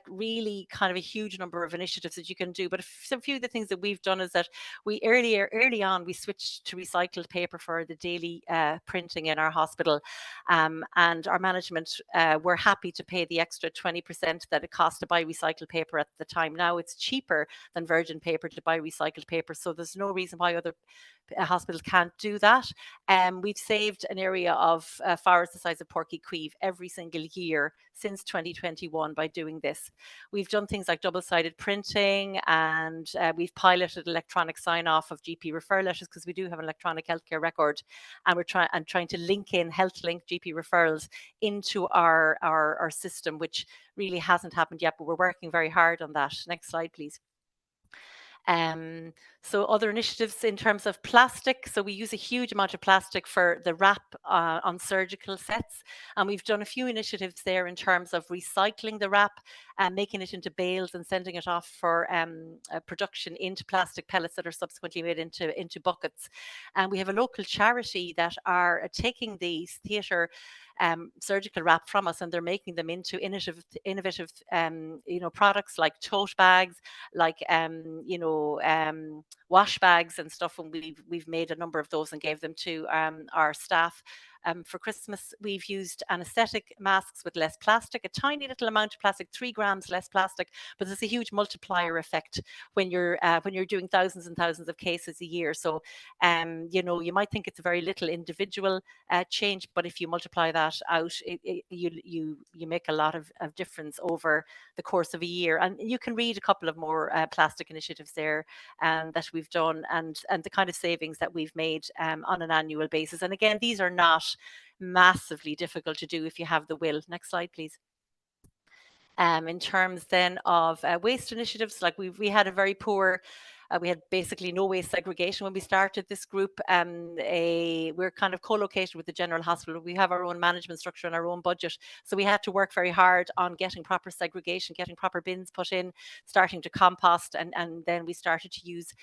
really kind of a huge number of initiatives that you can do, but a few of the things that we've done is that we early on we switched to recycled paper for the daily printing in our hospital, and our management were happy to pay the extra 20% that it cost to buy recycled paper at the time. Now it's cheaper than virgin paper to buy recycled paper, so there's no reason why other hospitals can't do that. We've saved an area of forest the size of Porky Queeve every single year since 2021 by doing this. We've done things like double-sided printing, and we've piloted electronic sign-off of GP referral letters, because we do have an electronic healthcare record, and we're trying to link in HealthLink GP referrals into our system, which really hasn't happened yet, but we're working very hard on that. Next slide, please. So other initiatives in terms of plastic. So we use a huge amount of plastic for the wrap on surgical sets. And we've done a few initiatives there in terms of recycling the wrap and making it into bales and sending it off for production into plastic pellets that are subsequently made into buckets. And we have a local charity that are taking these theatre surgical wrap from us, and they're making them into innovative products like tote bags, like wash bags and stuff. And we've made a number of those and gave them to our staff. For Christmas, we've used anesthetic masks with less plastic, a tiny little amount of plastic, 3 grams less plastic, but there's a huge multiplier effect when you're doing thousands and thousands of cases a year. So, you might think it's a very little individual change, but if you multiply that out, you make a lot of difference over the course of a year. And you can read a couple of more plastic initiatives there that we've done, and the kind of savings that we've made on an annual basis. And again, these are not massively difficult to do if you have the will. Next slide, please. In terms then of waste initiatives, like we had a very poor, we had basically no waste segregation when we started this group. We're kind of co-located with the General Hospital. We have our own management structure and our own budget. So we had to work very hard on getting proper segregation, getting proper bins put in, starting to compost. And then we started to use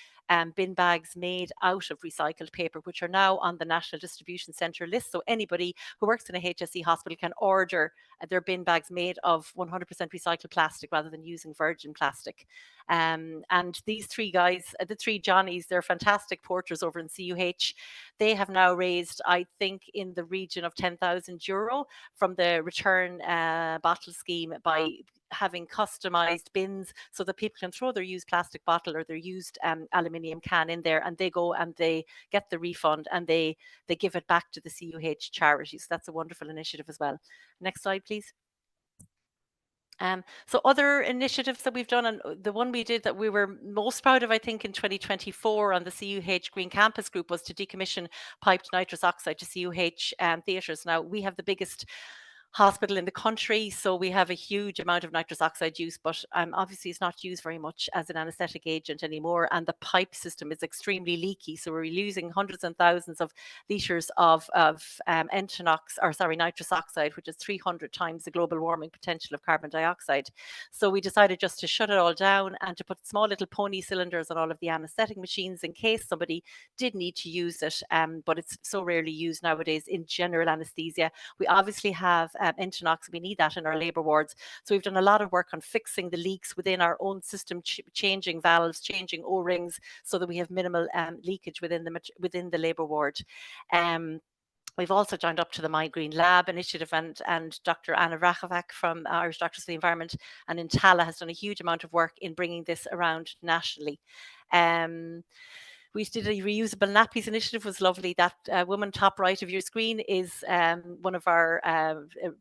bin bags made out of recycled paper, which are now on the National Distribution Centre list. So anybody who works in a HSE hospital can order their bin bags made of 100% recycled plastic rather than using virgin plastic. And these 3 guys, the 3 Johnnies, they're fantastic porters over in CUH. They have now raised, I think, in the region of €10,000 from the return bottle scheme by having customized bins so that people can throw their used plastic bottle or their used aluminium can in there, and they go and they get the refund and they give it back to the CUH charities. So that's a wonderful initiative as well. Next slide, please. So other initiatives that we've done, and the one we did that we were most proud of, I think, in 2024 on the CUH Green Campus Group was to decommission piped nitrous oxide to CUH theatres. Now, we have the biggest hospital in the country, so we have a huge amount of nitrous oxide use, but obviously it's not used very much as an anesthetic agent anymore, and the pipe system is extremely leaky, so we're using hundreds and thousands of litres of nitrous oxide, which is 300 times the global warming potential of carbon dioxide. So we decided just to shut it all down and to put small little pony cylinders on all of the anesthetic machines in case somebody did need to use it, but it's so rarely used nowadays in general anaesthesia. We obviously have Internox, we need that in our labour wards. So we've done a lot of work on fixing the leaks within our own system, changing valves, changing O-rings, so that we have minimal leakage within the labour ward. We've also joined up to the My Green Lab initiative, and Dr. Anna Rachovac from Irish Doctors for the Environment and in Tala has done a huge amount of work in bringing this around nationally. We did a reusable nappies initiative, was lovely. That woman top right of your screen is one of our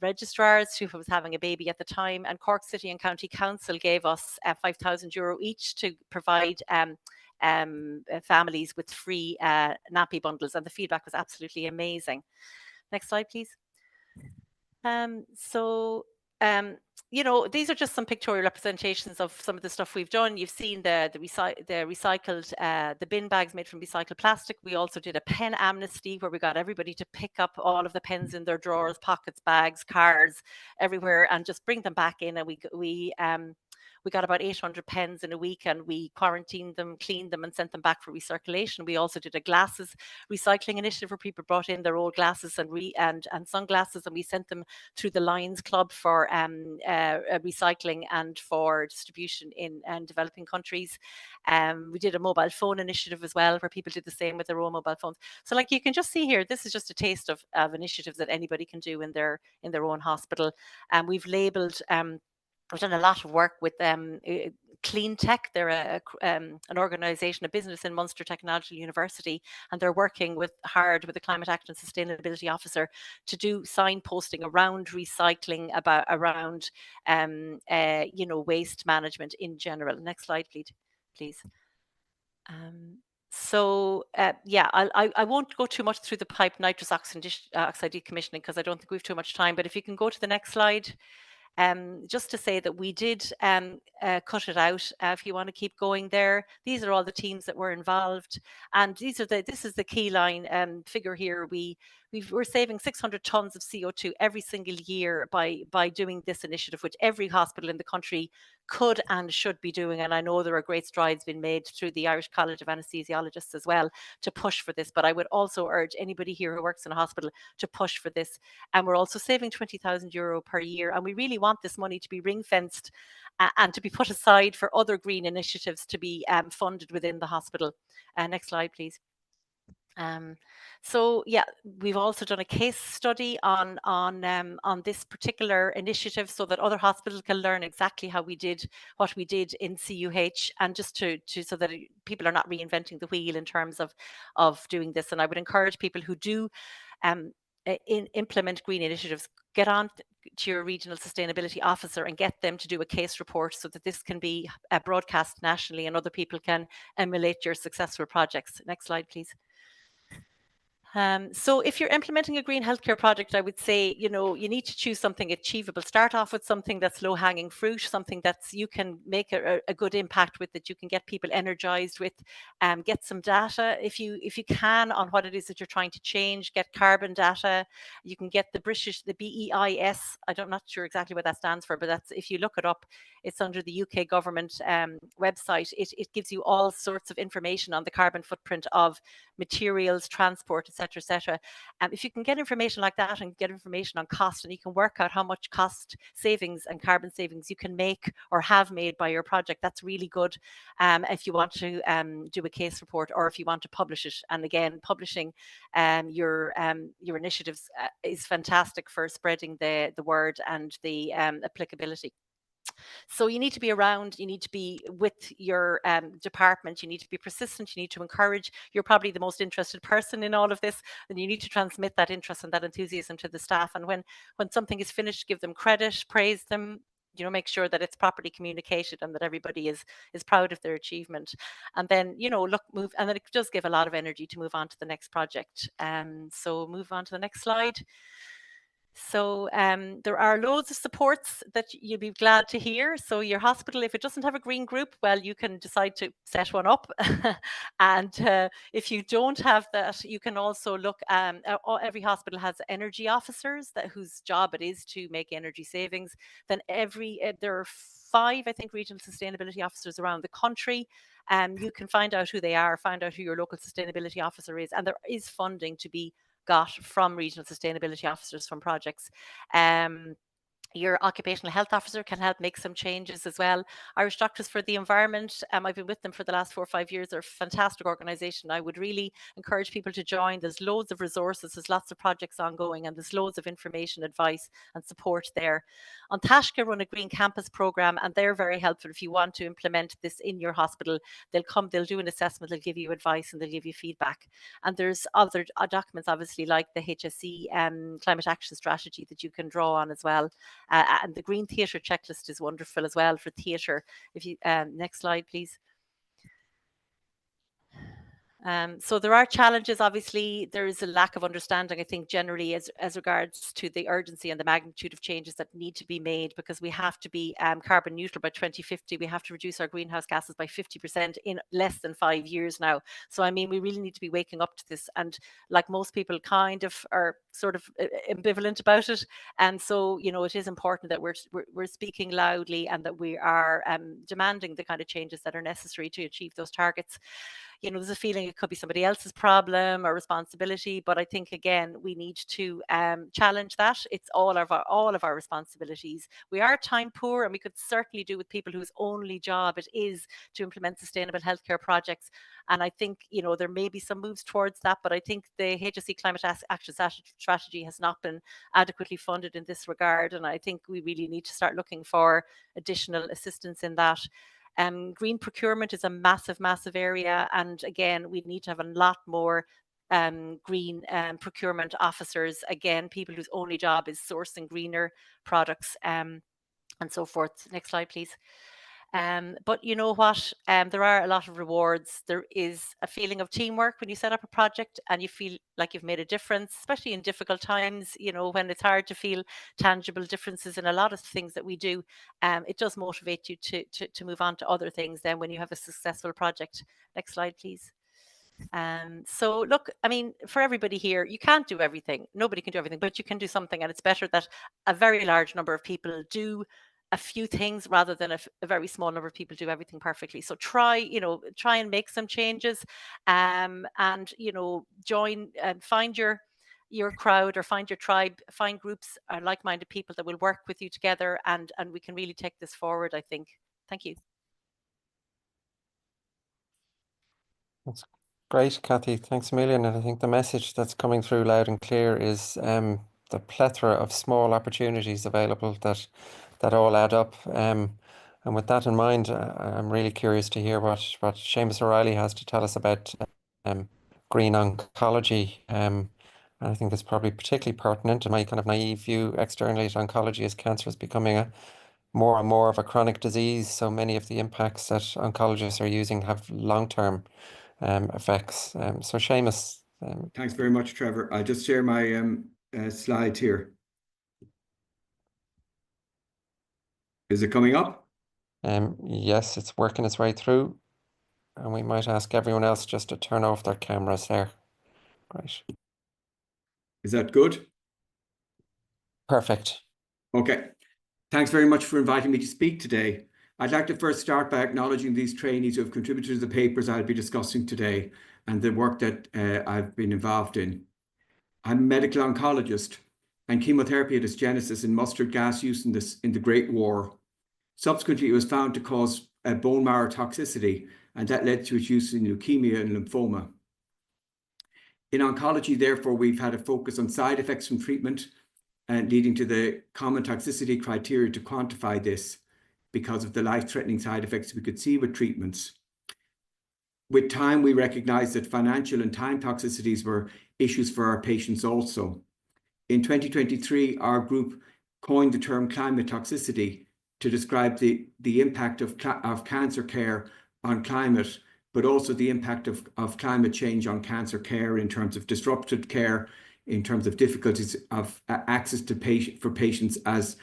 registrars who was having a baby at the time, and Cork City and County Council gave us €5,000 each to provide families with free nappy bundles, and the feedback was absolutely amazing. Next slide, please. These are just some pictorial representations of some of the stuff we've done. You've seen the recycled, the bin bags made from recycled plastic. We also did a pen amnesty where we got everybody to pick up all of the pens in their drawers, pockets, bags, cars, everywhere, and just bring them back in. And we got about 800 pens in a week, and we quarantined them, cleaned them, and sent them back for recirculation. We also did a glasses recycling initiative where people brought in their old glasses and sunglasses, and we sent them through the Lions Club for recycling and for distribution in developing countries. We did a mobile phone initiative as well, where people did the same with their own mobile phones. So, like you can just see here, this is just a taste of initiatives that anybody can do in their own hospital. And we've labelled. We've done a lot of work with Clean Tech. They're an organisation, a business in Munster Technological University, and they're working hard with the Climate Action and Sustainability Officer to do signposting around recycling, around waste management in general. Next slide, please. I won't go too much through the pipe nitrous oxide decommissioning because I don't think we have too much time. But if you can go to the next slide. just to say that we did cut it out. If you want to keep going there, these are all the teams that were involved, and this is the key line figure here. We're saving 600 tons of CO2 every single year by doing this initiative, which every hospital in the country could and should be doing. And I know there are great strides being made through the Irish College of Anaesthesiologists as well to push for this. But I would also urge anybody here who works in a hospital to push for this. And we're also saving €20,000 per year. And we really want this money to be ring fenced and to be put aside for other green initiatives to be funded within the hospital. Next slide, please. So yeah, we've also done a case study on this particular initiative so that other hospitals can learn exactly how we did what we did in CUH, and just to so that people are not reinventing the wheel in terms of doing this. And I would encourage people who do implement green initiatives, get on to your regional sustainability officer and get them to do a case report so that this can be broadcast nationally and other people can emulate your successful projects. Next slide, please. So if you're implementing a green healthcare project, I would say, you need to choose something achievable. Start off with something that's low hanging fruit, something that's you can make a good impact with, that you can get people energized with. Get some data if you can on what it is that you're trying to change. Get carbon data. You can get the BEIS. I'm not sure exactly what that stands for, but that's, if you look it up, it's under the UK government website. It gives you all sorts of information on the carbon footprint of materials, transport, etc., etc. If you can get information like that and get information on cost, and you can work out how much cost savings and carbon savings you can make or have made by your project, that's really good. If you want to do a case report, or if you want to publish it. And again, publishing your initiatives is fantastic for spreading the word and the applicability. So you need to be around, you need to be with your department, you need to be persistent, you need to encourage. You're probably the most interested person in all of this, and you need to transmit that interest and that enthusiasm to the staff. And when something is finished, give them credit, praise them, make sure that it's properly communicated and that everybody is proud of their achievement. And then, move, and then it does give a lot of energy to move on to the next project. So move on to the next slide. So there are loads of supports that you'll be glad to hear. So your hospital, if it doesn't have a green group, well, you can decide to set one up. And if you don't have that, you can also look, every hospital has energy officers whose job it is to make energy savings. Then there are 5, I think, regional sustainability officers around the country. You can find out who they are, find out who your local sustainability officer is. And there is funding to be got from regional sustainability officers from projects. Your occupational health officer can help make some changes as well. Irish Doctors for the Environment, I've been with them for the last 4 or 5 years. They're a fantastic organisation. I would really encourage people to join. There's loads of resources, there's lots of projects ongoing, and there's loads of information, advice and support there. An Taisce run a Green Campus programme, and they're very helpful if you want to implement this in your hospital. They'll do an assessment, they'll give you advice, and they'll give you feedback. And there's other documents, obviously, like the HSE Climate Action Strategy that you can draw on as well. And the Green Theatre checklist is wonderful as well for theatre. If you next slide, please. So there are challenges. Obviously, there is a lack of understanding, I think, generally as regards to the urgency and the magnitude of changes that need to be made, because we have to be carbon neutral by 2050. We have to reduce our greenhouse gases by 50% in less than 5 years now. So, I mean, we really need to be waking up to this. And like most people, kind of are sort of ambivalent about it. And so, it is important that we're speaking loudly, and that we are demanding the kind of changes that are necessary to achieve those targets. There's a feeling it could be somebody else's problem or responsibility, but I think, again, we need to challenge that. It's all of our responsibilities. We are time poor, and we could certainly do with people whose only job it is to implement sustainable healthcare projects. And I think, there may be some moves towards that, but I think the HSE Climate Action Strategy has not been adequately funded in this regard. And I think we really need to start looking for additional assistance in that. Green procurement is a massive area, and again, we need to have a lot more green procurement officers. Again, people whose only job is sourcing greener products and so forth. Next slide, please. But you know what? There are a lot of rewards. There is a feeling of teamwork when you set up a project and you feel like you've made a difference, especially in difficult times, you know, when it's hard to feel tangible differences in a lot of things that we do. It does motivate you to move on to other things then when you have a successful project. Next slide, please. So look, I mean, for everybody here, you can't do everything. Nobody can do everything, but you can do something. And it's better that a very large number of people do a few things rather than a very small number of people do everything perfectly. So try and make some changes, and, you know, join and find your crowd or find your tribe, find groups or like-minded people that will work with you together, and we can really take this forward, I think. Thank you. That's great, Kathy. Thanks a million. And I think the message that's coming through loud and clear is the plethora of small opportunities available that all add up. And with that in mind, I'm really curious to hear what Seamus O'Reilly has to tell us about green oncology. And I think it's probably particularly pertinent to my kind of naive view externally at oncology as cancer is becoming more and more of a chronic disease. So many of the impacts that oncologists are using have long-term effects. So Seamus. Thanks very much, Trevor. I'll just share my slides here. Is it coming up? Yes, it's working its way through. And we might ask everyone else just to turn off their cameras there. Great. Is that good? Perfect. Okay. Thanks very much for inviting me to speak today. I'd like to first start by acknowledging these trainees who have contributed to the papers I'll be discussing today and the work that I've been involved in. I'm a medical oncologist, and chemotherapy had its genesis in mustard gas use in the Great War. Subsequently, it was found to cause bone marrow toxicity, and that led to its use in leukemia and lymphoma. In oncology, therefore, we've had a focus on side effects from treatment, and leading to the common toxicity criteria to quantify this because of the life-threatening side effects we could see with treatments. With time, we recognized that financial and time toxicities were issues for our patients also. In 2023, our group coined the term climate toxicity to describe the impact of cancer care on climate, but also the impact of climate change on cancer care in terms of disrupted care, in terms of difficulties of access to for patients, as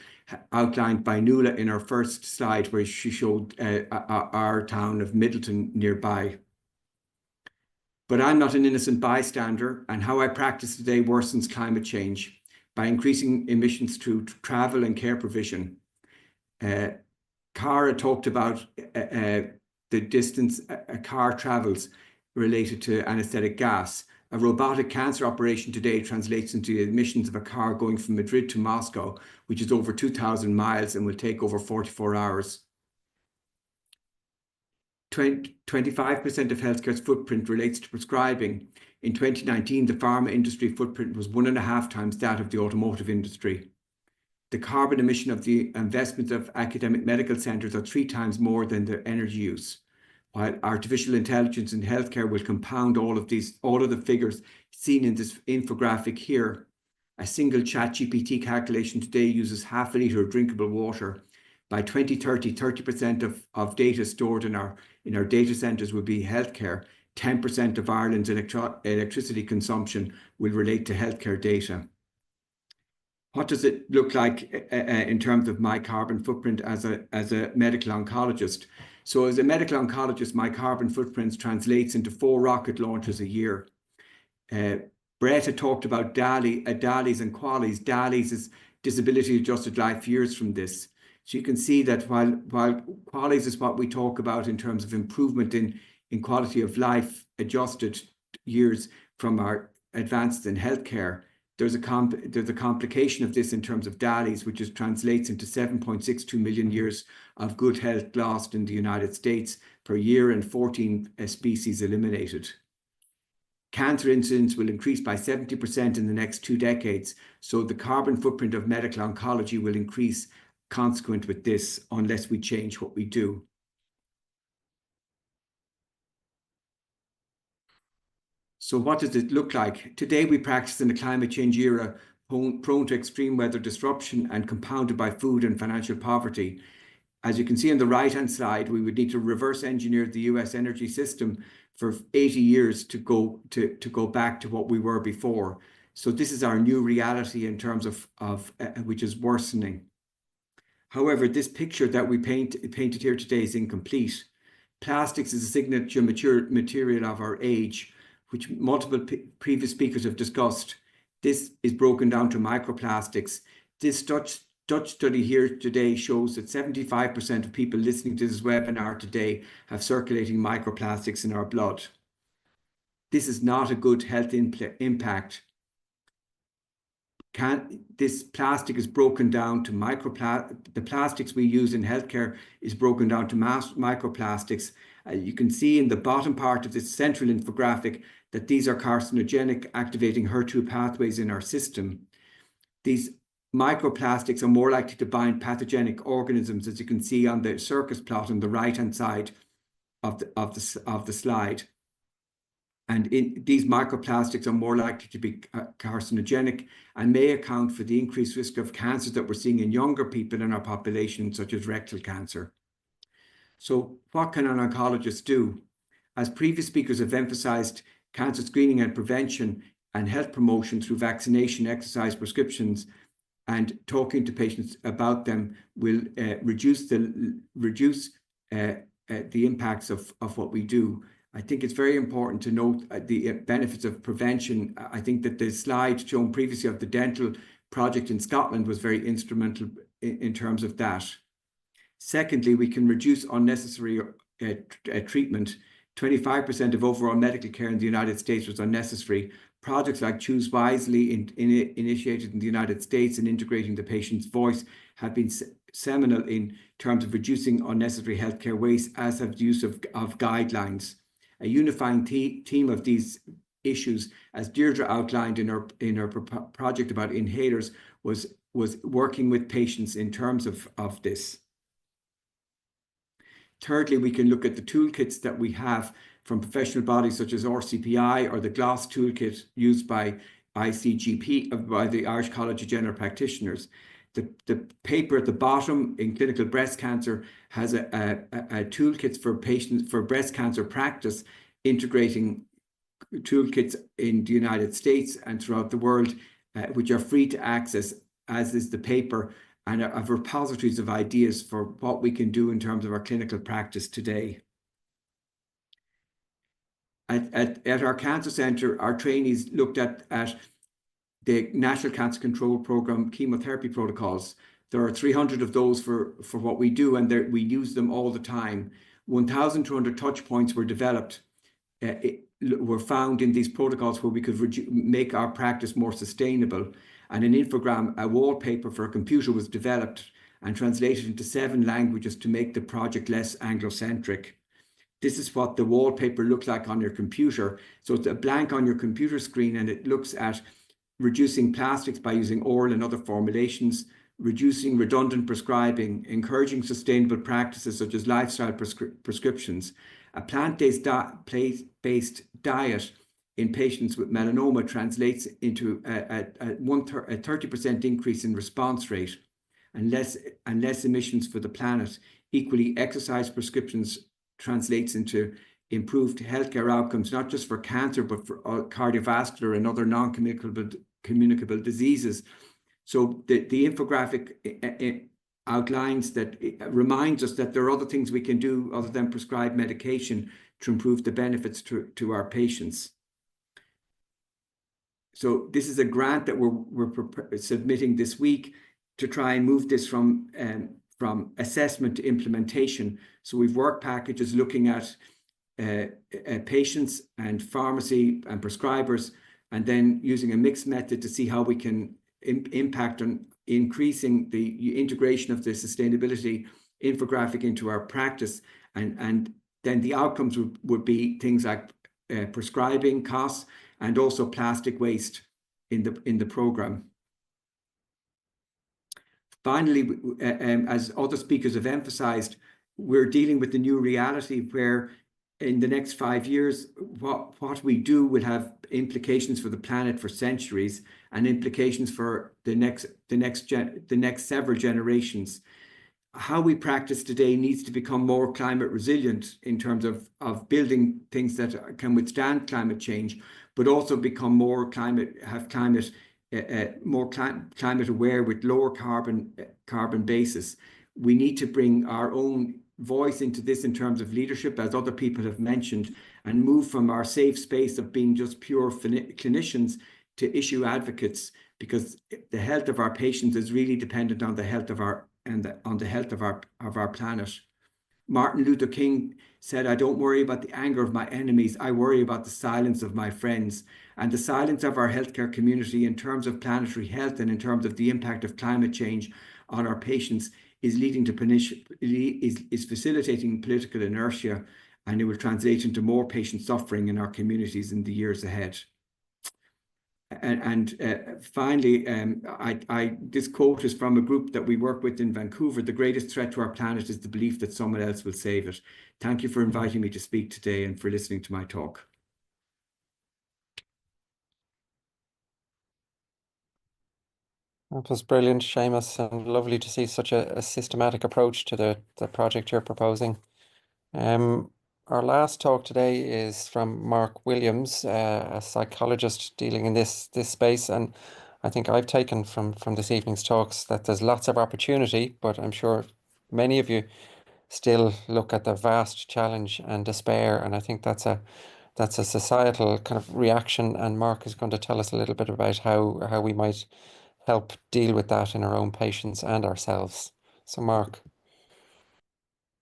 outlined by Nuala in our first slide, where she showed our town of Middleton nearby. But I'm not an innocent bystander, and how I practice today worsens climate change by increasing emissions through travel and care provision. Cara talked about the distance a car travels related to anesthetic gas. A robotic cancer operation today translates into the emissions of a car going from Madrid to Moscow, which is over 2,000 miles and will take over 44 hours. 25% of healthcare's footprint relates to prescribing. In 2019, the pharma industry footprint was 1.5 times that of the automotive industry. The carbon emission of the investment of academic medical centres are 3 times more than their energy use. While artificial intelligence in healthcare will compound all of the figures seen in this infographic here, a single ChatGPT calculation today uses half a litre of drinkable water. By 2030, 30% of data stored in our data centres will be healthcare. 10% of Ireland's electricity consumption will relate to healthcare data. What does it look like in terms of my carbon footprint as a medical oncologist? So as a medical oncologist, my carbon footprint translates into 4 rocket launches a year. Brett had talked about DALYs and QALYs. DALYs is disability adjusted life years from this. So you can see that while QALYs is what we talk about in terms of improvement in quality of life adjusted years from our advances in healthcare, there's a complication of this in terms of DALYs, which translates into 7.62 million years of good health lost in the United States per year and 14 species eliminated. Cancer incidence will increase by 70% in the next 2 decades, so the carbon footprint of medical oncology will increase consequent with this unless we change what we do. So what does it look like? Today we practice in a climate change era prone to extreme weather disruption and compounded by food and financial poverty. As you can see on the right-hand side, we would need to reverse engineer the US energy system for 80 years to go back to what we were before. So this is our new reality in terms of which is worsening. However, this picture that we painted here today is incomplete. Plastics is a signature material of our age, which multiple previous speakers have discussed. This is broken down to microplastics. This Dutch study here today shows that 75% of people listening to this webinar today have circulating microplastics in our blood. This is not a good health impact. This plastic is broken down to the plastics we use in healthcare is broken down to microplastics. You can see in the bottom part of this central infographic that these are carcinogenic, activating HER2 pathways in our system. These microplastics are more likely to bind pathogenic organisms, as you can see on the circus plot on the right-hand side of the slide. And these microplastics are more likely to be carcinogenic and may account for the increased risk of cancers that we're seeing in younger people in our population, such as rectal cancer. So what can an oncologist do? As previous speakers have emphasized, cancer screening and prevention and health promotion through vaccination, exercise prescriptions, and talking to patients about them will reduce the impacts of what we do. I think it's very important to note the benefits of prevention. I think that the slide shown previously of the dental project in Scotland was very instrumental in terms of that. Secondly, we can reduce unnecessary treatment. 25% of overall medical care in the United States was unnecessary. Projects like Choose Wisely, initiated in the United States and integrating the patient's voice, have been seminal in terms of reducing unnecessary healthcare waste, as have the use of guidelines. A unifying theme of these issues, as Deirdre outlined in her project about inhalers, was working with patients in terms of this. Thirdly, we can look at the toolkits that we have from professional bodies such as RCPI or the GLOSS toolkit used by ICGP, by the Irish College of General Practitioners. The paper at the bottom in clinical breast cancer has a toolkits for patients for breast cancer practice, integrating toolkits in the United States and throughout the world, which are free to access, as is the paper, and of repositories of ideas for what we can do in terms of our clinical practice today. At our cancer centre, our trainees looked at the National Cancer Control Programme chemotherapy protocols. There are 300 of those for what we do, and we use them all the time. 1,200 touch points were developed, were found in these protocols where we could make our practice more sustainable. And an infogram, a wallpaper for a computer, was developed and translated into 7 languages to make the project less Anglo-centric. This is what the wallpaper looks like on your computer. So it's a blank on your computer screen, and it looks at reducing plastics by using oral and other formulations, reducing redundant prescribing, encouraging sustainable practices such as lifestyle prescriptions. A plant-based diet in patients with melanoma translates into a 30% increase in response rate and less emissions for the planet. Equally, exercise prescriptions translates into improved healthcare outcomes, not just for cancer, but for cardiovascular and other non-communicable diseases. So the infographic outlines that, reminds us that there are other things we can do other than prescribe medication to improve the benefits to our patients. So this is a grant that we're submitting this week to try and move this from assessment to implementation. So we've work packages looking at patients and pharmacy and prescribers, and then using a mixed method to see how we can impact on increasing the integration of the sustainability infographic into our practice. And then the outcomes would be things like prescribing costs and also plastic waste in the program. Finally, as other speakers have emphasized, we're dealing with the new reality where in the next 5 years, what we do will have implications for the planet for centuries and implications for the next several generations. how we practice today needs to become more climate resilient in terms of building things that can withstand climate change, but also become more climate aware with lower carbon basis. We need to bring our own voice into this in terms of leadership, as other people have mentioned, and move from our safe space of being just pure clinicians to issue advocates, because the health of our patients is really dependent on the health of our planet. Martin Luther King said, "I don't worry about the anger of my enemies, I worry about the silence of my friends." And the silence of our healthcare community in terms of planetary health and in terms of the impact of climate change on our patients is leading to is facilitating political inertia, and it will translate into more patient suffering in our communities in the years ahead. And finally, this quote is from a group that we work with in Vancouver: "The greatest threat to our planet is the belief that someone else will save it." Thank you for inviting me to speak today and for listening to my talk. That was brilliant, Seamus, and lovely to see such a systematic approach to the project you're proposing. Our last talk today is from Mark Williams, a psychologist dealing in this space, and I think I've taken from this evening's talks that there's lots of opportunity, but I'm sure many of you still look at the vast challenge and despair, and I think that's a societal kind of reaction, and Mark is going to tell us a little bit about how we might help deal with that in our own patients and ourselves. So Mark.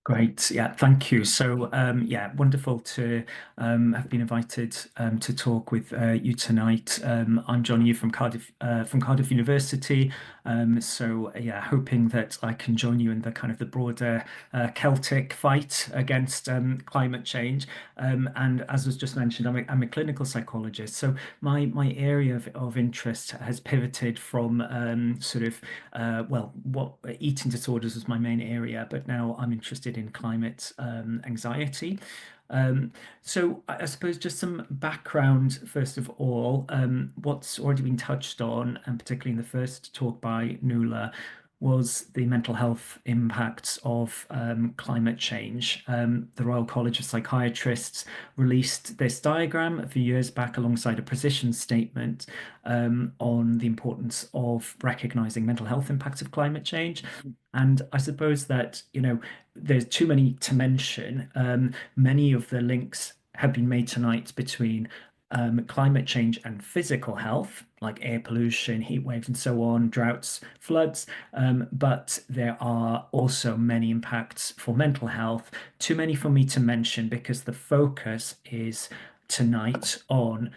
Great. Yeah, thank you. So, yeah, wonderful to have been invited to talk with you tonight. I'm John Yu from Cardiff University. So, yeah, hoping that I can join you in the kind of the broader Celtic fight against climate change. And as was just mentioned, I'm a clinical psychologist. So my area of interest has pivoted from eating disorders was my main area, but now I'm interested in climate anxiety. So I suppose just some background, first of all, what's already been touched on, and particularly in the first talk by Nuala, was the mental health impacts of climate change. The Royal College of Psychiatrists released this diagram a few years back alongside a position statement on the importance of recognizing mental health impacts of climate change. And I suppose that, there's too many to mention. Many of the links have been made tonight between climate change and physical health, like air pollution, heat waves, and so on, droughts, floods. But there are also many impacts for mental health, too many for me to mention because the focus is tonight on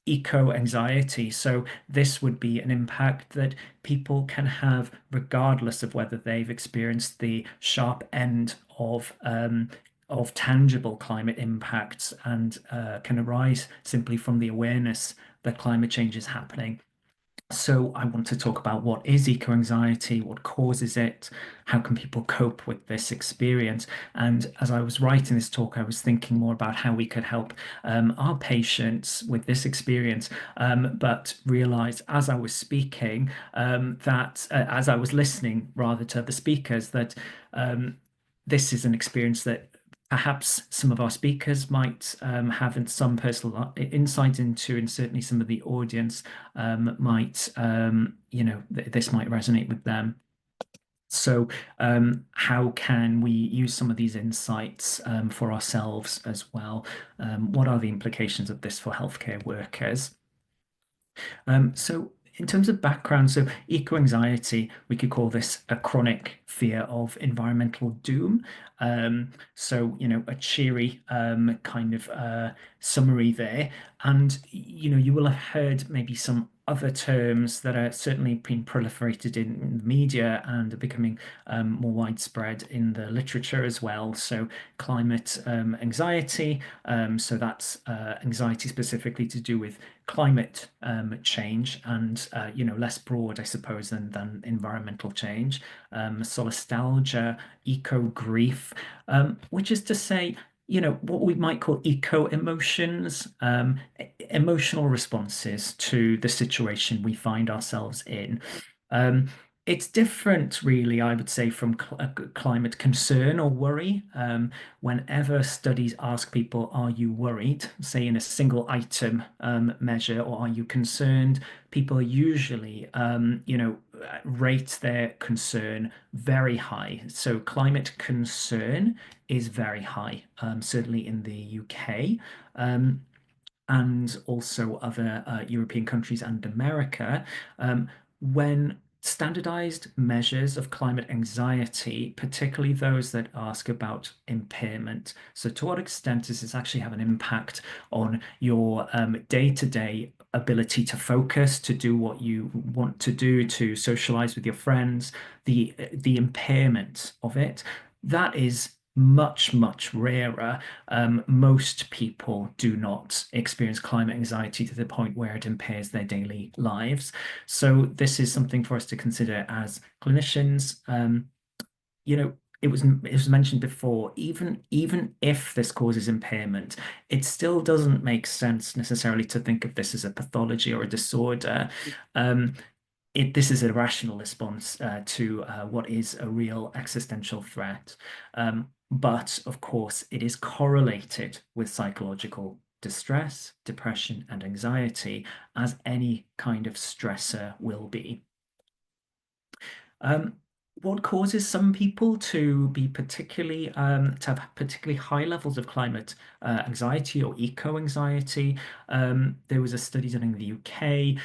eco-anxiety. So this would be an impact that people can have regardless of whether they've experienced the sharp end of tangible climate impacts, and can arise simply from the awareness that climate change is happening. So I want to talk about what is eco-anxiety, what causes it, how can people cope with this experience. And as I was writing this talk, I was thinking more about how we could help our patients with this experience, but realized as I was speaking that as I was listening rather to the speakers, that this is an experience that perhaps some of our speakers might have some personal insight into, and certainly some of the audience might, this might resonate with them. So how can we use some of these insights for ourselves as well? What are the implications of this for healthcare workers? So in terms of background, so eco-anxiety, we could call this a chronic fear of environmental doom. So, a cheery kind of summary there. And, you will have heard maybe some other terms that are certainly being proliferated in the media and are becoming more widespread in the literature as well. So climate anxiety, so that's anxiety specifically to do with climate change, and less broad, I suppose, than environmental change. Solastalgia, eco-grief, which is to say, what we might call eco-emotions, emotional responses to the situation we find ourselves in. It's different, really, I would say, from climate concern or worry. Whenever studies ask people, are you worried, say in a single item measure, or are you concerned, people usually, rate their concern very high. So climate concern is very high, certainly in the UK. And also other European countries and America, when standardized measures of climate anxiety, particularly those that ask about impairment. So to what extent does this actually have an impact on your day-to-day ability to focus, to do what you want to do, to socialize with your friends, the impairment of it? That is much, much rarer. Most people do not experience climate anxiety to the point where it impairs their daily lives. So this is something for us to consider as clinicians. It was mentioned before, even if this causes impairment, it still doesn't make sense necessarily to think of this as a pathology or a disorder. This is a rational response to what is a real existential threat. But of course, it is correlated with psychological distress, depression, and anxiety, as any kind of stressor will be. What causes some people to be particularly to have particularly high levels of climate anxiety or eco-anxiety? There was a study done in the UK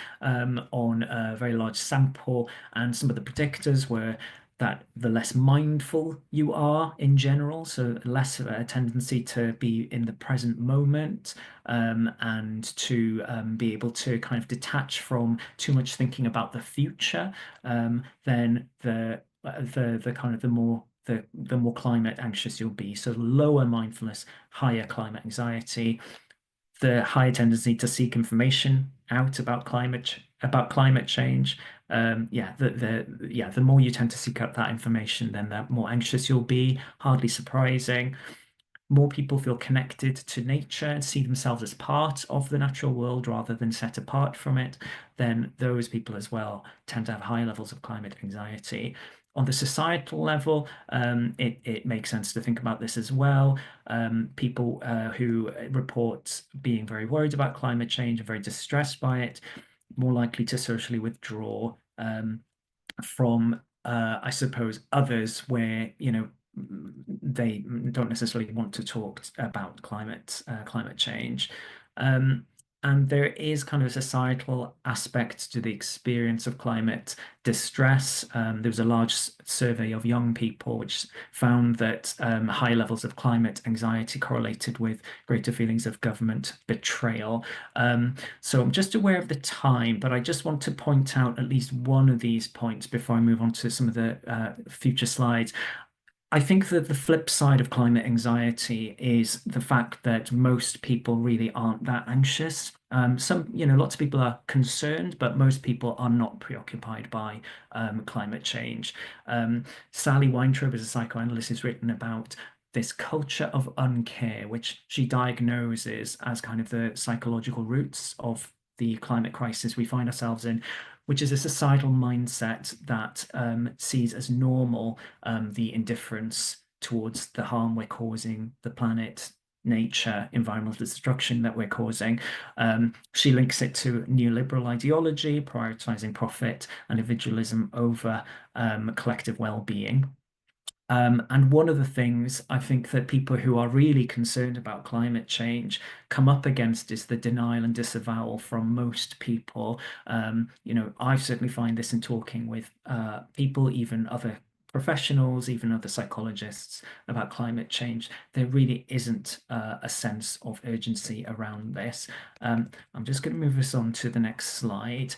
on a very large sample, and some of the predictors were that the less mindful you are in general, so less of a tendency to be in the present moment, and to be able to kind of detach from too much thinking about the future, then the more climate anxious you'll be. So lower mindfulness, higher climate anxiety, the higher tendency to seek information out about climate change. The more you tend to seek out that information, then the more anxious you'll be. Hardly surprising. More people feel connected to nature and see themselves as part of the natural world rather than set apart from it. Then those people as well tend to have high levels of climate anxiety. On the societal level, it makes sense to think about this as well. People who report being very worried about climate change and very distressed by it, more likely to socially withdraw from, I suppose, others where, they don't necessarily want to talk about climate change. And there is kind of a societal aspect to the experience of climate distress. There was a large survey of young people which found that high levels of climate anxiety correlated with greater feelings of government betrayal. So I'm just aware of the time, but I just want to point out at least one of these points before I move on to some of the future slides. I think that the flip side of climate anxiety is the fact that most people really aren't that anxious. Lots of people are concerned, but most people are not preoccupied by climate change. Sally Weintraub, as a psychoanalyst, has written about this culture of uncare, which she diagnoses as kind of the psychological roots of the climate crisis we find ourselves in, which is a societal mindset that sees as normal the indifference towards the harm we're causing the planet, nature, environmental destruction that we're causing. She links it to neoliberal ideology, prioritizing profit and individualism over collective well-being. And one of the things I think that people who are really concerned about climate change come up against is the denial and disavowal from most people. I certainly find this in talking with people, even other professionals, even other psychologists, about climate change. There really isn't a sense of urgency around this. I'm just going to move us on to the next slide,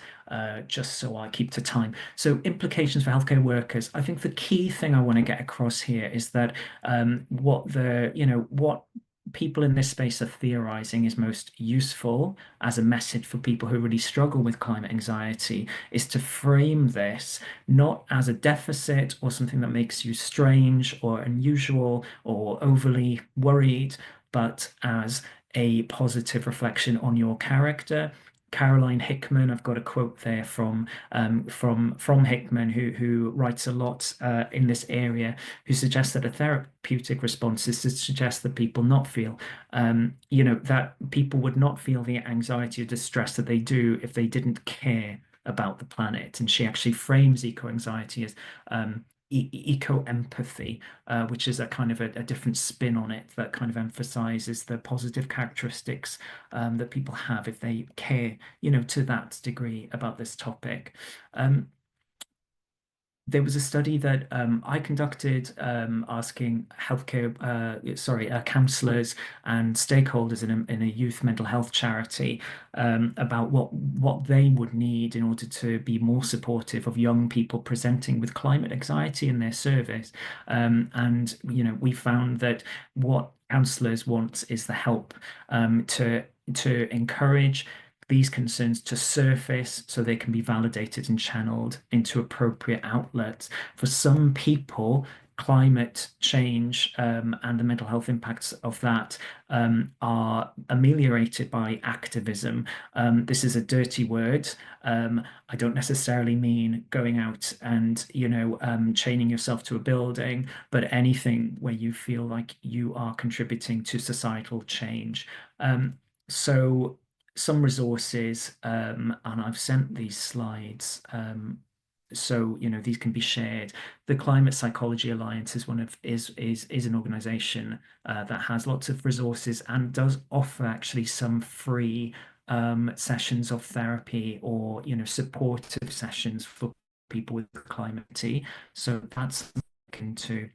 just so I keep to time. So implications for healthcare workers. I think the key thing I want to get across here is that what people in this space are theorizing is most useful as a message for people who really struggle with climate anxiety is to frame this not as a deficit or something that makes you strange or unusual or overly worried, but as a positive reflection on your character, Caroline Hickman, I've got a quote there from Hickman, who writes a lot in this area, who suggests that a therapeutic response is to suggest that people not feel, that people would not feel the anxiety or distress that they do if they didn't care about the planet. And she actually frames eco-anxiety as eco-empathy, which is a kind of a different spin on it that kind of emphasizes the positive characteristics that people have if they care, to that degree about this topic. There was a study that I conducted asking counsellors and stakeholders in a youth mental health charity about what they would need in order to be more supportive of young people presenting with climate anxiety in their service. And we found that what counsellors want is the help to encourage these concerns to surface so they can be validated and channeled into appropriate outlets. For some people, climate change and the mental health impacts of that are ameliorated by activism. This is a dirty word. I don't necessarily mean going out and, chaining yourself to a building, but anything where you feel like you are contributing to societal change. So some resources, and I've sent these slides, so these can be shared. The Climate Psychology Alliance is is an organization that has lots of resources and does offer actually some free sessions of therapy or supportive sessions for people with climate. So that's into.